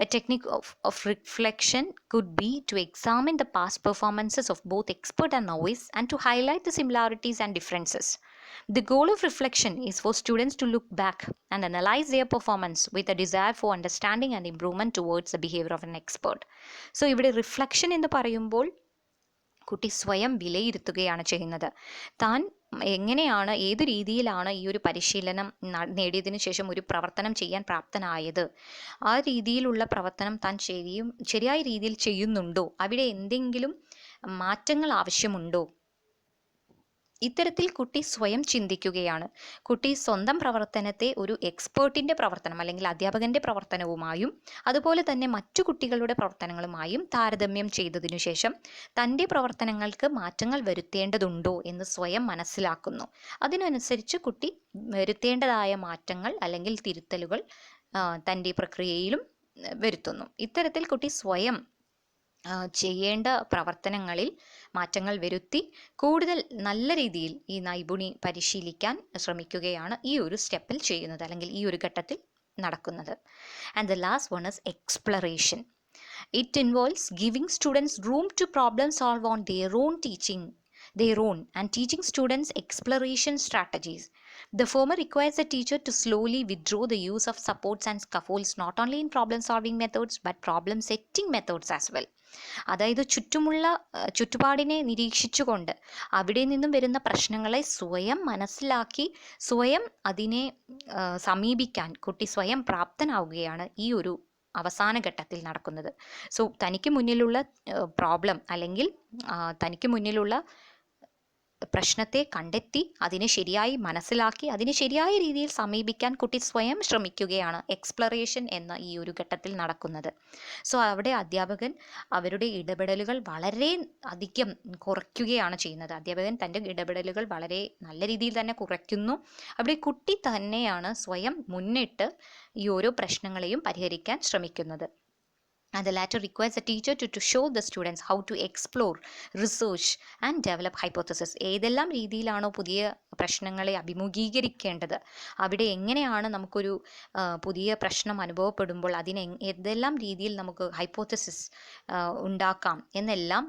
A technique of reflection could be to examine the past performances of both expert and novice and to highlight the similarities and differences. The goal of reflection is for students to look back and analyze their performance with a desire for understanding and improvement towards the behavior of an expert. So ഇവിടെ റിഫ്ലക്ഷൻ എന്ന് പറയുമ്പോൾ കുട്ടി സ്വയം വിലയിരുത്തുകയാണ് ചെയ്യുന്നത്. താൻ എങ്ങനെയാണ്, ഏത് രീതിയിലാണ് ഈ ഒരു പരിശീലനം നേടിയതിനു ശേഷം ഒരു പ്രവർത്തനം ചെയ്യാൻ പ്രാപ്തനായത്, ആ രീതിയിലുള്ള പ്രവർത്തനം താൻ ശരിയായ രീതിയിൽ ചെയ്യുന്നുണ്ടോ, അവിടെ എന്തെങ്കിലും മാറ്റങ്ങൾ ആവശ്യമുണ്ടോ, ഇത്തരത്തിൽ കുട്ടി സ്വയം ചിന്തിക്കുകയാണ്. കുട്ടി സ്വന്തം പ്രവർത്തനത്തെ ഒരു എക്സ്പേർട്ടിൻ്റെ പ്രവർത്തനം അല്ലെങ്കിൽ അധ്യാപകൻ്റെ പ്രവർത്തനവുമായും അതുപോലെ തന്നെ മറ്റു കുട്ടികളുടെ പ്രവർത്തനങ്ങളുമായും താരതമ്യം ചെയ്തതിനു ശേഷം തൻ്റെ പ്രവർത്തനങ്ങൾക്ക് മാറ്റങ്ങൾ വരുത്തേണ്ടതുണ്ടോ എന്ന് സ്വയം മനസ്സിലാക്കുന്നു. അതിനനുസരിച്ച് കുട്ടി വരുത്തേണ്ടതായ മാറ്റങ്ങൾ അല്ലെങ്കിൽ തിരുത്തലുകൾ തൻ്റെ പ്രക്രിയയിലും വരുത്തുന്നു. ഇത്തരത്തിൽ കുട്ടി സ്വയം ചെയ്യേണ്ട പ്രവർത്തനങ്ങളിൽ മാറ്റങ്ങൾ വരുത്തി കൂടുതൽ നല്ല രീതിയിൽ ഈ നൈപുണി പരിശീലിക്കാൻ ശ്രമിക്കുകയാണ് ഈ ഒരു സ്റ്റെപ്പിൽ ചെയ്യുന്നത് അല്ലെങ്കിൽ ഈ ഒരു ഘട്ടത്തിൽ നടക്കുന്നത്. And the last one is exploration. It involves giving students room to problem solve on their own and teaching students exploration strategies. The former requires the teacher to slowly withdraw the use of supports and scaffolds not only in problem solving methods but problem setting methods as well. അതായത് ചുറ്റുപാടിനെ നിരീക്ഷിച്ചുകൊണ്ട് അവിടെ നിന്നും വരുന്ന പ്രശ്നങ്ങളെ സ്വയം മനസ്സിലാക്കി സ്വയം അതിനെ സമീപിക്കാൻ കുട്ടി സ്വയം പ്രാപ്തനാവുകയാണ് ഈ ഒരു അവസാന ഘട്ടത്തിൽ നടക്കുന്നത്. സോ തനിക്ക് മുന്നിലുള്ള പ്രോബ്ലം അല്ലെങ്കിൽ തനിക്ക് മുന്നിലുള്ള പ്രശ്നത്തെ കണ്ടെത്തി അതിനെ ശരിയായി മനസ്സിലാക്കി അതിനെ ശരിയായ രീതിയിൽ സമീപിക്കാൻ കുട്ടി സ്വയം ശ്രമിക്കുകയാണ് എക്സ്പ്ലറേഷൻ എന്ന ഈ ഒരു ഘട്ടത്തിൽ നടക്കുന്നത്. സോ അവിടെ അധ്യാപകൻ അവരുടെ ഇടപെടലുകൾ വളരെ അധികം കുറയ്ക്കുകയാണ് ചെയ്യുന്നത്. അധ്യാപകൻ തൻ്റെ ഇടപെടലുകൾ വളരെ നല്ല രീതിയിൽ തന്നെ കുറയ്ക്കുന്നു. അവിടെ കുട്ടി തന്നെയാണ് സ്വയം മുന്നിട്ട് ഈ ഓരോ പ്രശ്നങ്ങളെയും പരിഹരിക്കാൻ ശ്രമിക്കുന്നത്. and the latter requires a teacher to show the students how to explore, research and develop hypothesis. ഏതെല്ലാം രീതിയിലാണോ പുതിയ പ്രശ്നങ്ങളെ അഭിമുഖീകരിക്കേണ്ടത്, അവിടെ എങ്ങനെയാണ് നമുക്കൊരു പുതിയ പ്രശ്നം അനുഭവപ്പെടുമ്പോൾ അതിനെ ഏതെല്ലാം രീതിയിൽ നമുക്ക് ഹൈപ്പോത്തസിസ് ഉണ്ടാക്കാം എന്നെല്ലാം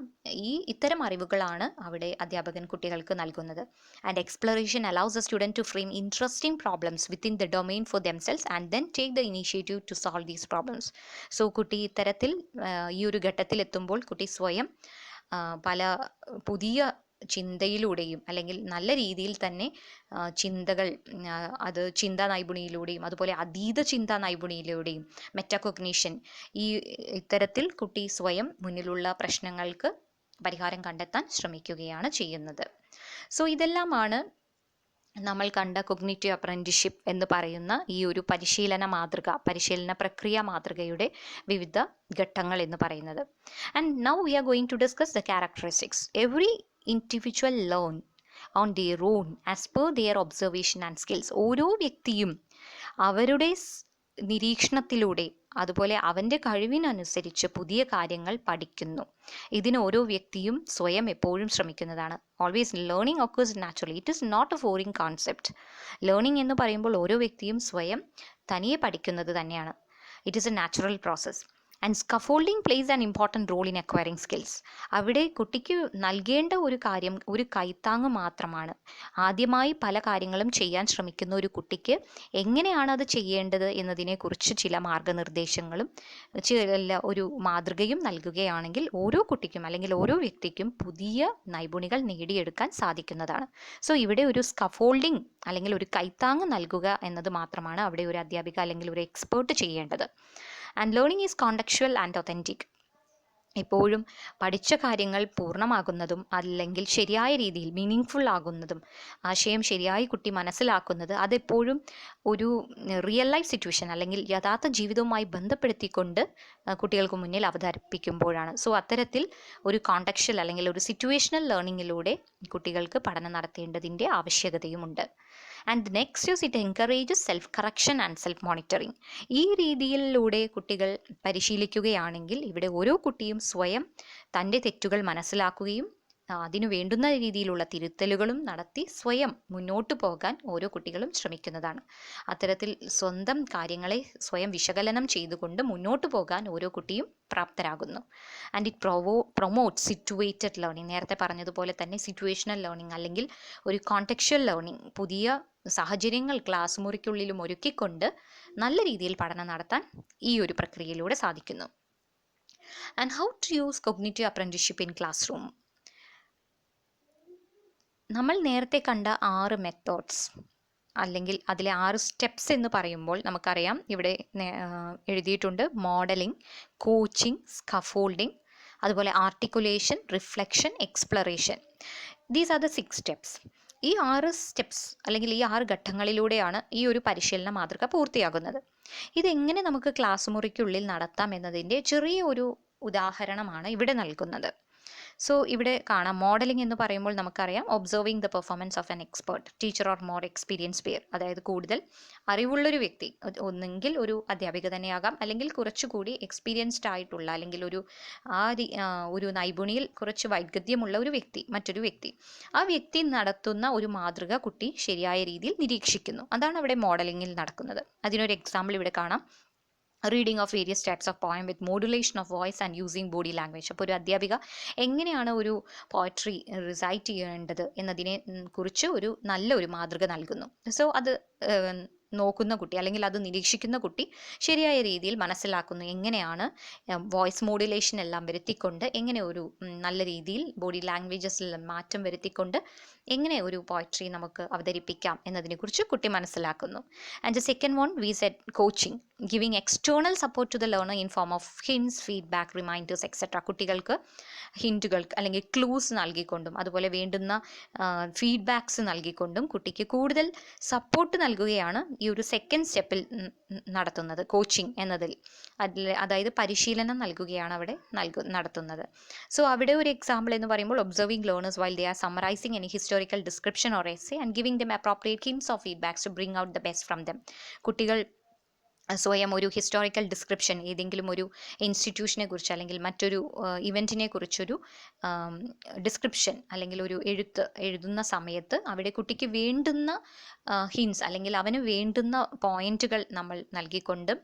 ഇത്തരം അറിവുകളാണ് അവിടെ അധ്യാപകൻ കുട്ടികൾക്ക് നൽകുന്നത്. And exploration allows the student to frame interesting problems within the domain for themselves and then take the initiative to solve these problems. So കുട്ടി ഇത്തരത്തിൽ ഈ ഒരു ഘട്ടത്തിലെത്തുമ്പോൾ കുട്ടി സ്വയം പല പുതിയ ചിന്തയിലൂടെയും അല്ലെങ്കിൽ നല്ല രീതിയിൽ തന്നെ ചിന്തകൾ, അത് ചിന്താ നൈപുണിയിലൂടെയും അതുപോലെ അതീത ചിന്താ നൈപുണിയിലൂടെയും മെറ്റാകോഗ്നീഷൻ, ഇത്തരത്തിൽ കുട്ടി സ്വയം മുന്നിലുള്ള പ്രശ്നങ്ങൾക്ക് പരിഹാരം കണ്ടെത്താൻ ശ്രമിക്കുകയാണ് ചെയ്യുന്നത്. സോ ഇതെല്ലാമാണ് നമ്മൾ കണ്ട കൊഗ്നിറ്റീവ് അപ്രന്റീസ്ഷിപ്പ് എന്ന് പറയുന്ന ഈ ഒരു പരിശീലന പ്രക്രിയ മാതൃകയുടെ വിവിധ ഘട്ടങ്ങൾ എന്ന് പറയുന്നത്. And now we are going to discuss the characteristics. Every individual learn on their own as per their observation and skills. ഓരോ വ്യക്തിയും അവരുടെ നിരീക്ഷണത്തിലൂടെ അതുപോലെ അവൻ്റെ കഴിവിനനുസരിച്ച് പുതിയ കാര്യങ്ങൾ പഠിക്കുന്നു. ഇതിന് ഓരോ വ്യക്തിയും സ്വയം എപ്പോഴും ശ്രമിക്കുന്നതാണ്. Always learning occurs naturally. It is not a foreign concept. Learning എന്ന് പറയുമ്പോൾ ഓരോ വ്യക്തിയും സ്വയം തനിയെ പഠിക്കുന്നത് തന്നെയാണ്. It is a natural process. And scaffolding plays an important role in acquiring skills. അവിടെ കുട്ടിക്ക് നൽകേണ്ട ഒരു കാര്യം ഒരു കൈത്താങ്ങ് മാത്രമാണ്. ആദ്യമായി പല കാര്യങ്ങളും ചെയ്യാൻ ശ്രമിക്കുന്ന ഒരു കുട്ടിക്ക് എങ്ങനെയാണ് അത് ചെയ്യേണ്ടത് എന്നതിനെക്കുറിച്ച് ചില മാർഗനിർദ്ദേശങ്ങളും ഒരു മാതൃകയും നൽകുകയാണെങ്കിൽ ഓരോ കുട്ടിക്കും അല്ലെങ്കിൽ ഓരോ വ്യക്തിക്കും പുതിയ നൈപുണികൾ നേടിയെടുക്കാൻ സാധിക്കുന്നതാണ്. സോ ഇവിടെ ഒരു സ്കഫോൾഡിംഗ് അല്ലെങ്കിൽ ഒരു കൈത്താങ്ങ് നൽകുക എന്നത് മാത്രമാണ് അവിടെ ഒരു അധ്യാപിക അല്ലെങ്കിൽ ഒരു എക്സ്പേർട്ട് ചെയ്യേണ്ടത്. And learning is contextual and authentic. എപ്പോഴും പഠിച്ച കാര്യങ്ങൾ പൂർണ്ണമാകുന്നതും അല്ലെങ്കിൽ ശരിയായ രീതിയിൽ മീനിങ് ആകുന്നതും ആശയം ശരിയായി കുട്ടി മനസ്സിലാക്കുന്നത് അതെപ്പോഴും ഒരു റിയൽ ലൈഫ് സിറ്റുവേഷൻ അല്ലെങ്കിൽ യഥാർത്ഥ ജീവിതവുമായി ബന്ധപ്പെടുത്തിക്കൊണ്ട് കുട്ടികൾക്ക് മുന്നിൽ അവതരിപ്പിക്കുമ്പോഴാണ്. സോ അത്തരത്തിൽ ഒരു കോണ്ടക്ച്വൽ അല്ലെങ്കിൽ ഒരു സിറ്റുവേഷണൽ ലേണിങ്ങിലൂടെ കുട്ടികൾക്ക് പഠനം നടത്തേണ്ടതിൻ്റെ ആവശ്യകതയുമുണ്ട്. And next is it encourages self correction and self monitoring. ഈ രീതിയിലൂടെ കുട്ടികൾ പരിശീലിക്കുകയാണെങ്കിൽ ഇവിടെ ഓരോ കുട്ടിയും സ്വയം തൻ്റെ തെറ്റുകൾ മനസ്സിലാക്കുകയും അതിനു വേണ്ടുന്ന രീതിയിലുള്ള തിരുത്തലുകളും നടത്തി സ്വയം മുന്നോട്ട് പോകാൻ ഓരോ കുട്ടികളും ശ്രമിക്കുന്നതാണ്. അത്തരത്തിൽ സ്വന്തം കാര്യങ്ങളെ സ്വയം വിശകലനം ചെയ്തുകൊണ്ട് മുന്നോട്ട് പോകാൻ ഓരോ കുട്ടിയും പ്രാപ്തരാകുന്നു. And it promote situated learning. നേരത്തെ പറഞ്ഞതുപോലെ തന്നെ സിറ്റുവേഷണൽ ലേണിംഗ് അല്ലെങ്കിൽ ഒരു കോണ്ടെക്ച്വൽ ലേണിംഗ്, പുതിയ സാഹചര്യങ്ങൾ ക്ലാസ് മുറിക്കുള്ളിലും ഒരുക്കിക്കൊണ്ട് നല്ല രീതിയിൽ പഠനം നടത്താൻ ഈ ഒരു പ്രക്രിയയിലൂടെ സാധിക്കുന്നു. And how to use cognitive apprenticeship in classroom. നമ്മൾ നേരത്തെ കണ്ട 6 മെത്തേഡ്സ് അല്ലെങ്കിൽ അതിലെ 6 സ്റ്റെപ്സ് എന്ന് പറയുമ്പോൾ നമുക്കറിയാം ഇവിടെ എഴുതിയിട്ടുണ്ട് മോഡലിംഗ്, കോച്ചിങ്, സ്കഫോൾഡിംഗ്, അതുപോലെ articulation, reflection, exploration. These are the 6 steps. ഈ 6 സ്റ്റെപ്സ് അല്ലെങ്കിൽ ഈ 6 ഘട്ടങ്ങളിലൂടെയാണ് ഈ ഒരു പരിശീലന മാതൃക പൂർത്തിയാകുന്നത്. ഇതെങ്ങനെ നമുക്ക് ക്ലാസ് മുറിക്കുള്ളിൽ നടത്താം എന്നതിൻ്റെ ചെറിയ ഒരു ഉദാഹരണമാണ് ഇവിടെ നൽകുന്നത്. സോ ഇവിടെ കാണാം, മോഡലിംഗ് എന്ന് പറയുമ്പോൾ നമുക്കറിയാം observing the performance of an expert, teacher or more experience pair. അതായത് കൂടുതൽ അറിവുള്ളൊരു വ്യക്തി, ഒന്നെങ്കിൽ ഒരു അധ്യാപിക തന്നെയാകാം അല്ലെങ്കിൽ കുറച്ചുകൂടി എക്സ്പീരിയൻസ്ഡ് ആയിട്ടുള്ള അല്ലെങ്കിൽ ഒരു നൈപുണിയിൽ കുറച്ച് വൈദഗ്ധ്യമുള്ള ഒരു വ്യക്തി, മറ്റൊരു വ്യക്തി, ആ വ്യക്തി നടത്തുന്ന ഒരു മാതൃക കുട്ടി ശരിയായ രീതിയിൽ നിരീക്ഷിക്കുന്നു. അതാണ് അവിടെ മോഡലിംഗിൽ നടക്കുന്നത്. അതിനൊരു എക്സാമ്പിൾ ഇവിടെ കാണാം. Reading of various types of poem with modulation of voice and using body language. അപ്പോൾ ഒരു അധ്യാപിക എങ്ങനെയാണ് ഒരു പോയട്രി റിസൈറ്റ് ചെയ്യേണ്ടത് എന്നതിനെ കുറിച്ച് നല്ലൊരു മാതൃക നൽകുന്നു. സോ അത് നോക്കുന്ന കുട്ടി അല്ലെങ്കിൽ അത് നിരീക്ഷിക്കുന്ന കുട്ടി ശരിയായ രീതിയിൽ മനസ്സിലാക്കുന്നു എങ്ങനെയാണ് വോയിസ് മോഡുലേഷൻ എല്ലാം വരുത്തിക്കൊണ്ട് എങ്ങനെ ഒരു നല്ല രീതിയിൽ ബോഡി ലാംഗ്വേജസിൽ മാറ്റം വരുത്തിക്കൊണ്ട് എങ്ങനെ ഒരു പോയട്രി നമുക്ക് അവതരിപ്പിക്കാം എന്നതിനെക്കുറിച്ച് കുട്ടി മനസ്സിലാക്കുന്നു. And the second one we said coaching, giving external support to the learner in form of hints, feedback, reminders etcetera. കുട്ടികൾക്ക് ഹിൻറ്റുകൾക്ക് അല്ലെങ്കിൽ ക്ലൂസ് നൽകിക്കൊണ്ടും അതുപോലെ വേണ്ടുന്ന ഫീഡ്ബാക്സ് നൽകിക്കൊണ്ടും കുട്ടിക്ക് കൂടുതൽ സപ്പോർട്ട് നൽകുകയാണ് ഈ ഒരു സെക്കൻഡ് സ്റ്റെപ്പിൽ നടത്തുന്നത്, കോച്ചിങ് എന്നതിൽ. അതായത് പരിശീലനം നൽകുകയാണ് അവിടെ നടത്തുന്നത്. സോ അവിടെ ഒരു എക്സാമ്പിൾ എന്ന് പറയുമ്പോൾ observing learners while they are summarising any historical description or essay and giving them appropriate hints of feedbacks to bring out the best from them. കുട്ടികൾ സ്വയം ഒരു ഹിസ്റ്റോറിക്കൽ ഡിസ്ക്രിപ്ഷൻ, ഏതെങ്കിലും ഒരു ഇൻസ്റ്റിറ്റ്യൂഷനെ കുറിച്ച് അല്ലെങ്കിൽ മറ്റൊരു ഇവൻറ്റിനെ കുറിച്ചൊരു ഡിസ്ക്രിപ്ഷൻ അല്ലെങ്കിൽ ഒരു എഴുതുന്ന സമയത്ത് അവിടെ കുട്ടിക്ക് വേണ്ടുന്ന ഹിൻസ് അല്ലെങ്കിൽ അവന് വേണ്ടുന്ന പോയിന്റുകൾ നമ്മൾ നൽകിക്കൊണ്ടും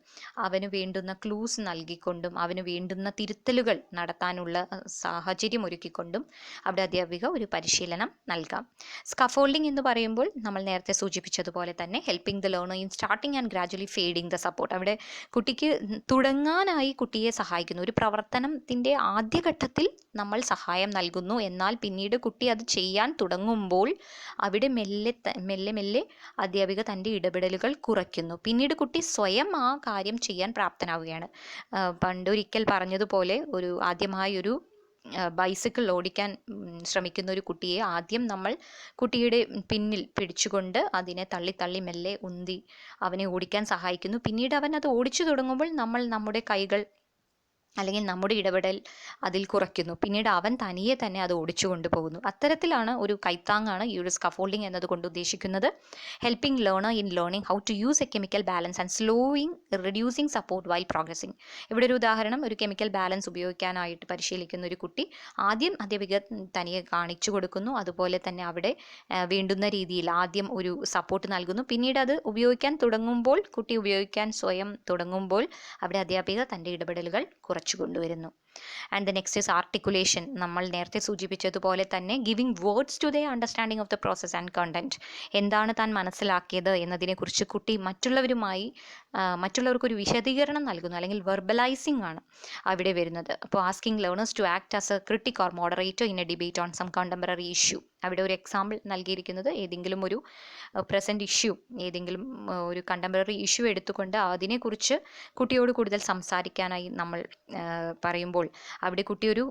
അവന് വേണ്ടുന്ന ക്ലൂസ് നൽകിക്കൊണ്ടും അവന് വേണ്ടുന്ന തിരുത്തലുകൾ നടത്താനുള്ള സാഹചര്യം ഒരുക്കിക്കൊണ്ടും അവിടെ അധ്യാപിക ഒരു പരിശീലനം നൽകാം. സ്കഫോൾഡിംഗ് എന്ന് പറയുമ്പോൾ നമ്മൾ നേരത്തെ സൂചിപ്പിച്ചതുപോലെ തന്നെ helping the learner in starting and gradually fading the support. അവിടെ കുട്ടിക്ക് തുടങ്ങാനായി കുട്ടിയെ സഹായിക്കുന്നു. ഒരു പ്രവർത്തനത്തിൻ്റെ ആദ്യഘട്ടത്തിൽ നമ്മൾ സഹായം നൽകുന്നു, എന്നാൽ പിന്നീട് കുട്ടി അത് ചെയ്യാൻ തുടങ്ങുമ്പോൾ അവിടെ മെല്ലെ മെല്ലെ അധ്യാപിക തൻ്റെ ഇടപെടലുകൾ കുറയ്ക്കുന്നു. പിന്നീട് കുട്ടി സ്വയം ആ കാര്യം ചെയ്യാൻ പ്രാപ്തനാവുകയാണ്. പണ്ടൊരിക്കൽ പറഞ്ഞതുപോലെ ആദ്യമായി ഒരു ബൈസിക്കിൾ ഓടിക്കാൻ ശ്രമിക്കുന്ന ഒരു കുട്ടിയെ ആദ്യം നമ്മൾ കുട്ടിയുടെ പിന്നിൽ പിടിച്ചുകൊണ്ട് അതിനെ തള്ളി തള്ളി മെല്ലെ ഉന്തി അവനെ ഓടിക്കാൻ സഹായിക്കുന്നു. പിന്നീട് അവൻ അത് ഓടിച്ചു തുടങ്ങുമ്പോൾ നമ്മൾ നമ്മുടെ കൈകൾ അല്ലെങ്കിൽ നമ്മുടെ ഇടപെടൽ അതിൽ കുറയ്ക്കുന്നു. പിന്നീട് അവൻ തനിയെ തന്നെ അത് ഓടിച്ചു കൊണ്ടുപോകുന്നു. അത്തരത്തിലാണ് ഒരു കൈത്താങ്ങാണ് ഈ ഒരു സ്കഫോൾഡിംഗ് എന്നതുകൊണ്ട് ഉദ്ദേശിക്കുന്നത്. Helping learner in learning how to use a chemical balance and slowing reducing support while progressing. ഇവിടെ ഒരു ഉദാഹരണം, ഒരു കെമിക്കൽ ബാലൻസ് ഉപയോഗിക്കാനായിട്ട് പരിശീലിക്കുന്ന ഒരു കുട്ടി ആദ്യം അധ്യാപിക തനിയെ കാണിച്ചു കൊടുക്കുന്നു. അതുപോലെ തന്നെ അവിടെ വേണ്ടുന്ന രീതിയിൽ ആദ്യം ഒരു സപ്പോർട്ട് നൽകുന്നു. പിന്നീട് അത് ഉപയോഗിക്കാൻ തുടങ്ങുമ്പോൾ, കുട്ടി ഉപയോഗിക്കാൻ സ്വയം തുടങ്ങുമ്പോൾ അവിടെ അധ്യാപിക തൻ്റെ ഇടപെടലുകൾ കുറച്ചു കൊണ്ടുവരുന്നു. And the next is articulation. നമ്മൾ നേരത്തെ സൂചിപ്പിച്ചതുപോലെ തന്നെ giving words to the understanding of the process and content. എന്താണ് താൻ മനസ്സിലാക്കിയത് എന്നതിനെക്കുറിച്ച് കുട്ടി മറ്റുള്ളവർക്കൊരു വിശദീകരണം നൽകുന്നു, അല്ലെങ്കിൽ വെർബലൈസിംഗ് ആണ് അവിടെ വരുന്നത്. അപ്പോൾ asking learners to act as a critic or moderator in a debate on some contemporary issue. അവിടെ ഒരു എക്സാമ്പിൾ നൽകിയിരിക്കുന്നത് ഏതെങ്കിലും ഒരു പ്രസൻറ്റ് ഇഷ്യൂ, ഏതെങ്കിലും ഒരു കണ്ടംപററി ഇഷ്യൂ എടുത്തുകൊണ്ട് അതിനെക്കുറിച്ച് കുട്ടിയോട് കൂടുതൽ സംസാരിക്കാനായി നമ്മൾ പറയുമ്പോൾ അവിടെ കുട്ടി ഒരു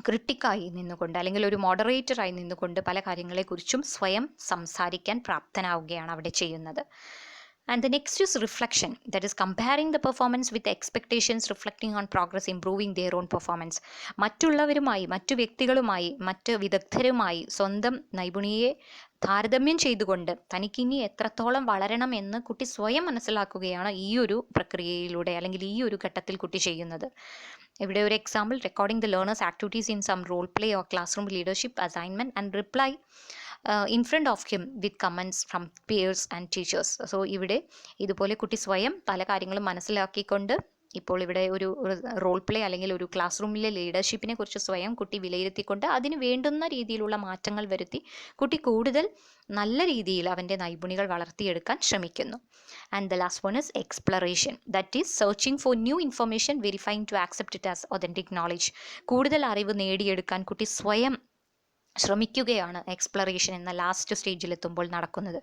ക്രിട്ടിക്കായി നിന്നുകൊണ്ട് അല്ലെങ്കിൽ ഒരു മോഡറേറ്ററായി നിന്നുകൊണ്ട് പല കാര്യങ്ങളെക്കുറിച്ചും സ്വയം സംസാരിക്കാൻ പ്രാപ്തനാവുകയാണ് അവിടെ ചെയ്യുന്നത്. And the next is reflection, that is comparing the performance with the expectations, reflecting on progress, improving their own performance. മറ്റുള്ളവരുമായി, മറ്റു വ്യക്തികളുമായി, മറ്റ് വിദഗ്ധരുമായി സ്വന്തം നൈപുണിയെ താരതമ്യം ചെയ്തുകൊണ്ട് തനിക്കിനി എത്രത്തോളം വളരണം എന്ന് കുട്ടി സ്വയം മനസ്സിലാക്കുകയാണ് ഈ ഒരു പ്രക്രിയയിലൂടെ അല്ലെങ്കിൽ ഈ ഒരു ഘട്ടത്തിൽ കുട്ടി ചെയ്യുന്നത്. ഇവിടെ ഒരു example, recording the learners activities in some role play or classroom leadership assignment and reply in front of him with comments from peers and teachers. So ഇവിടെ ഇതുപോലെ കുട്ടി സ്വയം പല കാര്യങ്ങളും മനസ്സിലാക്കിക്കൊണ്ട് ഇപ്പോൾ ഇവിടെ ഒരു റോൾ പ്ലേ അല്ലെങ്കിൽ ഒരു ക്ലാസ് റൂമിലെ ലീഡർഷിപ്പിനെ കുറിച്ച് സ്വയം കുട്ടി വിലയിരുത്തിക്കൊണ്ട് അതിന് വേണ്ടുന്ന രീതിയിലുള്ള മാറ്റങ്ങൾ വരുത്തി കുട്ടി കൂടുതൽ നല്ല രീതിയിൽ അവൻ്റെ നൈപുണികൾ വളർത്തിയെടുക്കാൻ ശ്രമിക്കുന്നു. And the last one is exploration, that is searching for new information, verifying to accept it as authentic knowledge. കൂടുതൽ അറിവ് നേടിയെടുക്കാൻ കുട്ടി സ്വയം ശ്രമിക്കുകയാണ് എക്സ്പ്ലറേഷൻ എന്ന ലാസ്റ്റ് സ്റ്റേജിലെത്തുമ്പോൾ നടക്കുന്നത്.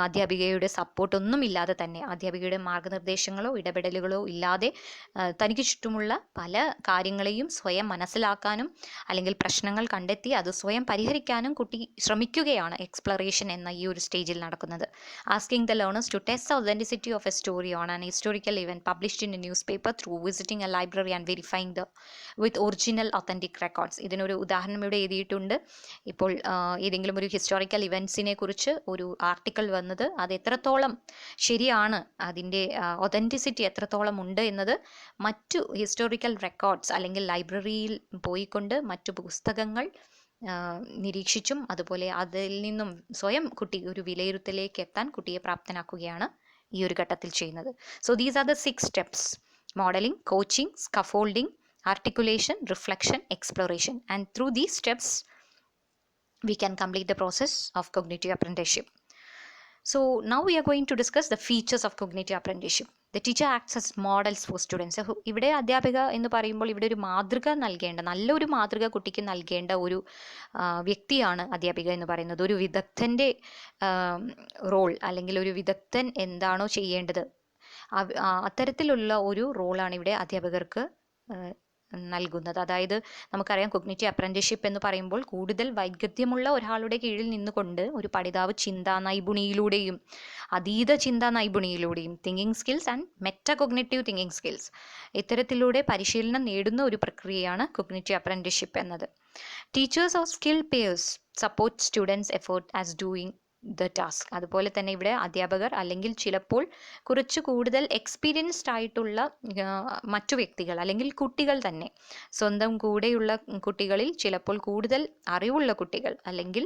അധ്യാപികയുടെ സപ്പോർട്ടൊന്നുമില്ലാതെ തന്നെ, അധ്യാപികയുടെ മാർഗനിർദ്ദേശങ്ങളോ ഇടപെടലുകളോ ഇല്ലാതെ തനിക്ക് ചുറ്റുമുള്ള പല കാര്യങ്ങളെയും സ്വയം മനസ്സിലാക്കാനും അല്ലെങ്കിൽ പ്രശ്നങ്ങൾ കണ്ടെത്തി അത് സ്വയം പരിഹരിക്കാനും കുട്ടി ശ്രമിക്കുകയാണ് എക്സ്പ്ലറേഷൻ എന്ന ഈ ഒരു സ്റ്റേജിൽ നടക്കുന്നത്. Asking the learners to test the authenticity of a story on an historical event published in a newspaper through visiting a library and verifying the with original authentic records. ഇതിനൊരു ഉദാഹരണം ഇവിടെ എഴുതിയിട്ടുണ്ട്. ഇപ്പോൾ ഏതെങ്കിലും ഒരു ഹിസ്റ്റോറിക്കൽ ഇവൻറ്റ്സിനെ കുറിച്ച് ഒരു ആർട്ടിക്കിൾ വന്നത് അത് എത്രത്തോളം ശരിയാണ്, അതിൻ്റെ ഒതൻറ്റിസിറ്റി എത്രത്തോളം ഉണ്ട് എന്നത് മറ്റു ഹിസ്റ്റോറിക്കൽ റെക്കോർഡ്സ് അല്ലെങ്കിൽ ലൈബ്രറിയിൽ പോയിക്കൊണ്ട് മറ്റു പുസ്തകങ്ങൾ നിരീക്ഷിച്ചും അതുപോലെ അതിൽ നിന്നും സ്വയം കുട്ടി ഒരു വിലയിരുത്തലേക്ക് എത്താൻ കുട്ടിയെ പ്രാപ്തനാക്കുകയാണ് ഈ ഒരു ഘട്ടത്തിൽ ചെയ്യുന്നത്. So these are the 6 steps: modelling, coaching, scaffolding, articulation, reflection, exploration. And through these steps we can complete the process of cognitive apprenticeship. So now we are going to discuss the features of cognitive apprenticeship. The teacher acts as models for students. ഇവിടെ അധ്യാപിക എന്ന് പറയുമ്പോൾ ഇവിടെ ഒരു മാതൃക നൽകേണ്ട, നല്ലൊരു മാതൃക കുട്ടിക്ക് നൽകേണ്ട ഒരു വ്യക്തിയാണ് അധ്യാപിക എന്ന് പറയുന്നത്. ഒരു വിദഗ്ധൻ്റെ റോൾ അല്ലെങ്കിൽ ഒരു വിദഗ്ധൻ എന്താണോ ചെയ്യേണ്ടത് അത്തരത്തിലുള്ള ഒരു റോളാണ് ഇവിടെ അധ്യാപകർക്ക് നൽകുന്നത്. അതായത് നമുക്കറിയാം കൊഗ്നിറ്റീവ് അപ്രന്റീസ്ഷിപ്പ് എന്ന് പറയുമ്പോൾ കൂടുതൽ വൈദഗ്ധ്യമുള്ള ഒരാളുടെ കീഴിൽ നിന്നുകൊണ്ട് ഒരു പഠിതാവ് ചിന്താ നൈപുണിയിലൂടെയും അതീത ചിന്താ നൈപുണിയിലൂടെയും thinking skills and metacognitive thinking skills ഇത്തരത്തിലൂടെ പരിശീലനം നേടുന്ന ഒരു പ്രക്രിയയാണ് കൊഗ്നിറ്റീവ് അപ്രന്റീസ്ഷിപ്പ് എന്നത്. Teachers or skill peers support students effort as doing the task. അതുപോലെ തന്നെ ഇവിടെ അധ്യാപകർ അല്ലെങ്കിൽ ചിലപ്പോൾ കുറച്ച് കൂടുതൽ എക്സ്പീരിയൻസ്ഡ് ആയിട്ടുള്ള മറ്റു വ്യക്തികൾ അല്ലെങ്കിൽ കുട്ടികൾ തന്നെ, സ്വന്തം കൂടെയുള്ള കുട്ടികളിൽ ചിലപ്പോൾ കൂടുതൽ അറിവുള്ള കുട്ടികൾ അല്ലെങ്കിൽ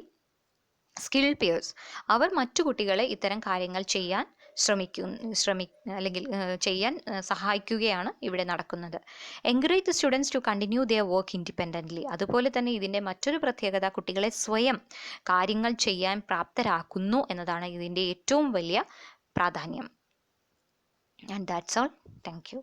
സ്കിൽ പിയേഴ്സ്, അവർ മറ്റു കുട്ടികളെ ഇത്തരം കാര്യങ്ങൾ ചെയ്യാൻ അല്ലെങ്കിൽ ചെയ്യാൻ സഹായിക്കുകയാണ് ഇവിടെ നടക്കുന്നത്. Encourage the students to continue their work independently. അതുപോലെ തന്നെ ഇതിൻ്റെ മറ്റൊരു പ്രത്യേകത കുട്ടികളെ സ്വയം കാര്യങ്ങൾ ചെയ്യാൻ പ്രാപ്തരാക്കുന്നു എന്നതാണ് ഇതിൻ്റെ ഏറ്റവും വലിയ പ്രാധാന്യം. And that's all. Thank you.